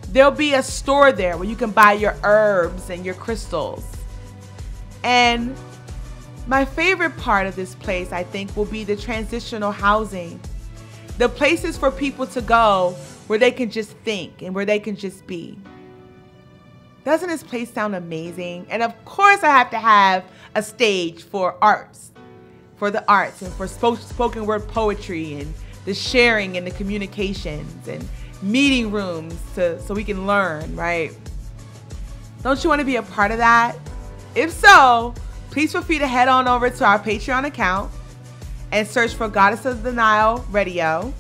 There'll be a store there where you can buy your herbs and your crystals. And my favorite part of this place, I think, will be the transitional housing. The places for people to go where they can just think and where they can just be. Doesn't this place sound amazing? And of course I have to have a stage for arts, for the arts and for spoken word poetry and the sharing and the communications and meeting rooms so we can learn, right? Don't you want to be a part of that? If so, please feel free to head on over to our Patreon account and search for Goddess of the Nile Radio,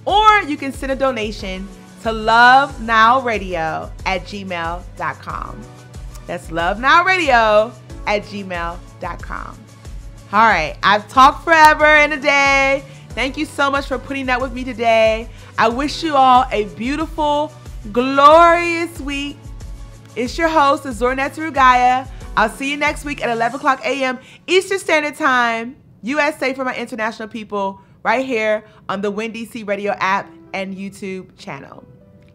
or you can send a donation to lovenileradio@gmail.com. That's lovenileradio@gmail.com. All right, I've talked forever and a day. Thank you so much for putting up with me today. I wish you all a beautiful, glorious week. It's your host, Azor Netzerugaya. I'll see you next week at 11 o'clock a.m. Eastern Standard Time, USA for my international people, right here on the WinDC Radio app and YouTube channel.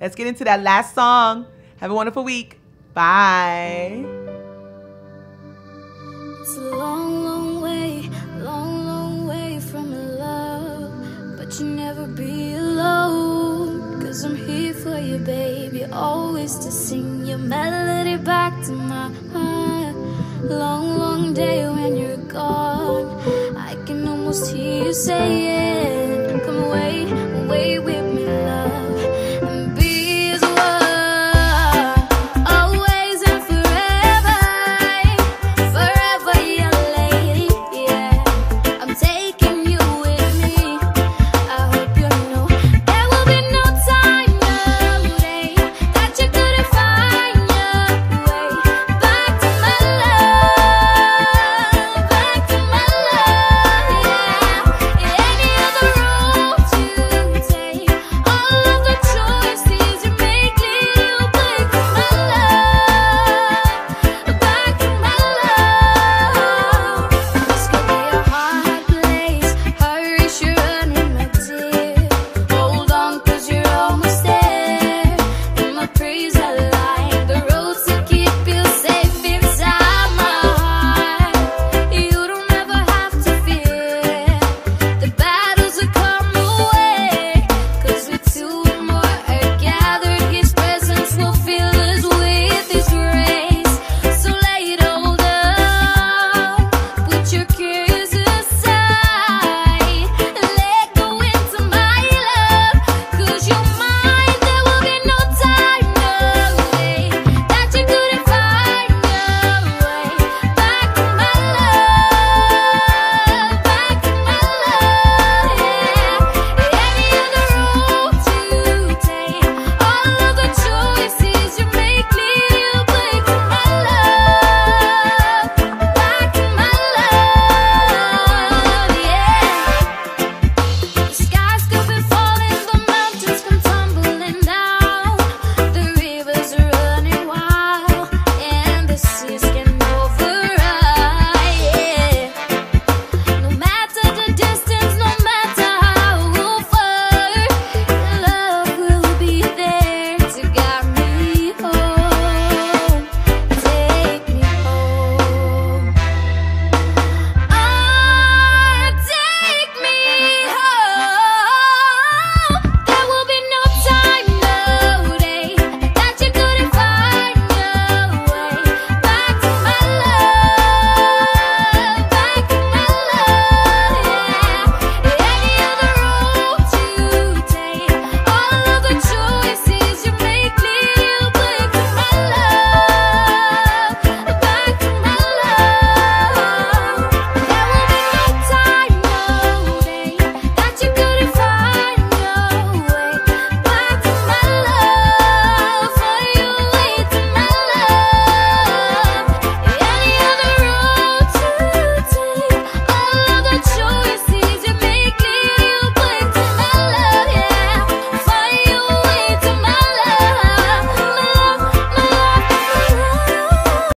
Let's get into that last song. Have a wonderful week. Bye. It's a long, long way from love, but you never be alone, 'cause I'm here for you, baby, always to sing your melody back to my heart. Long, long day when you're gone, I can almost hear you say it.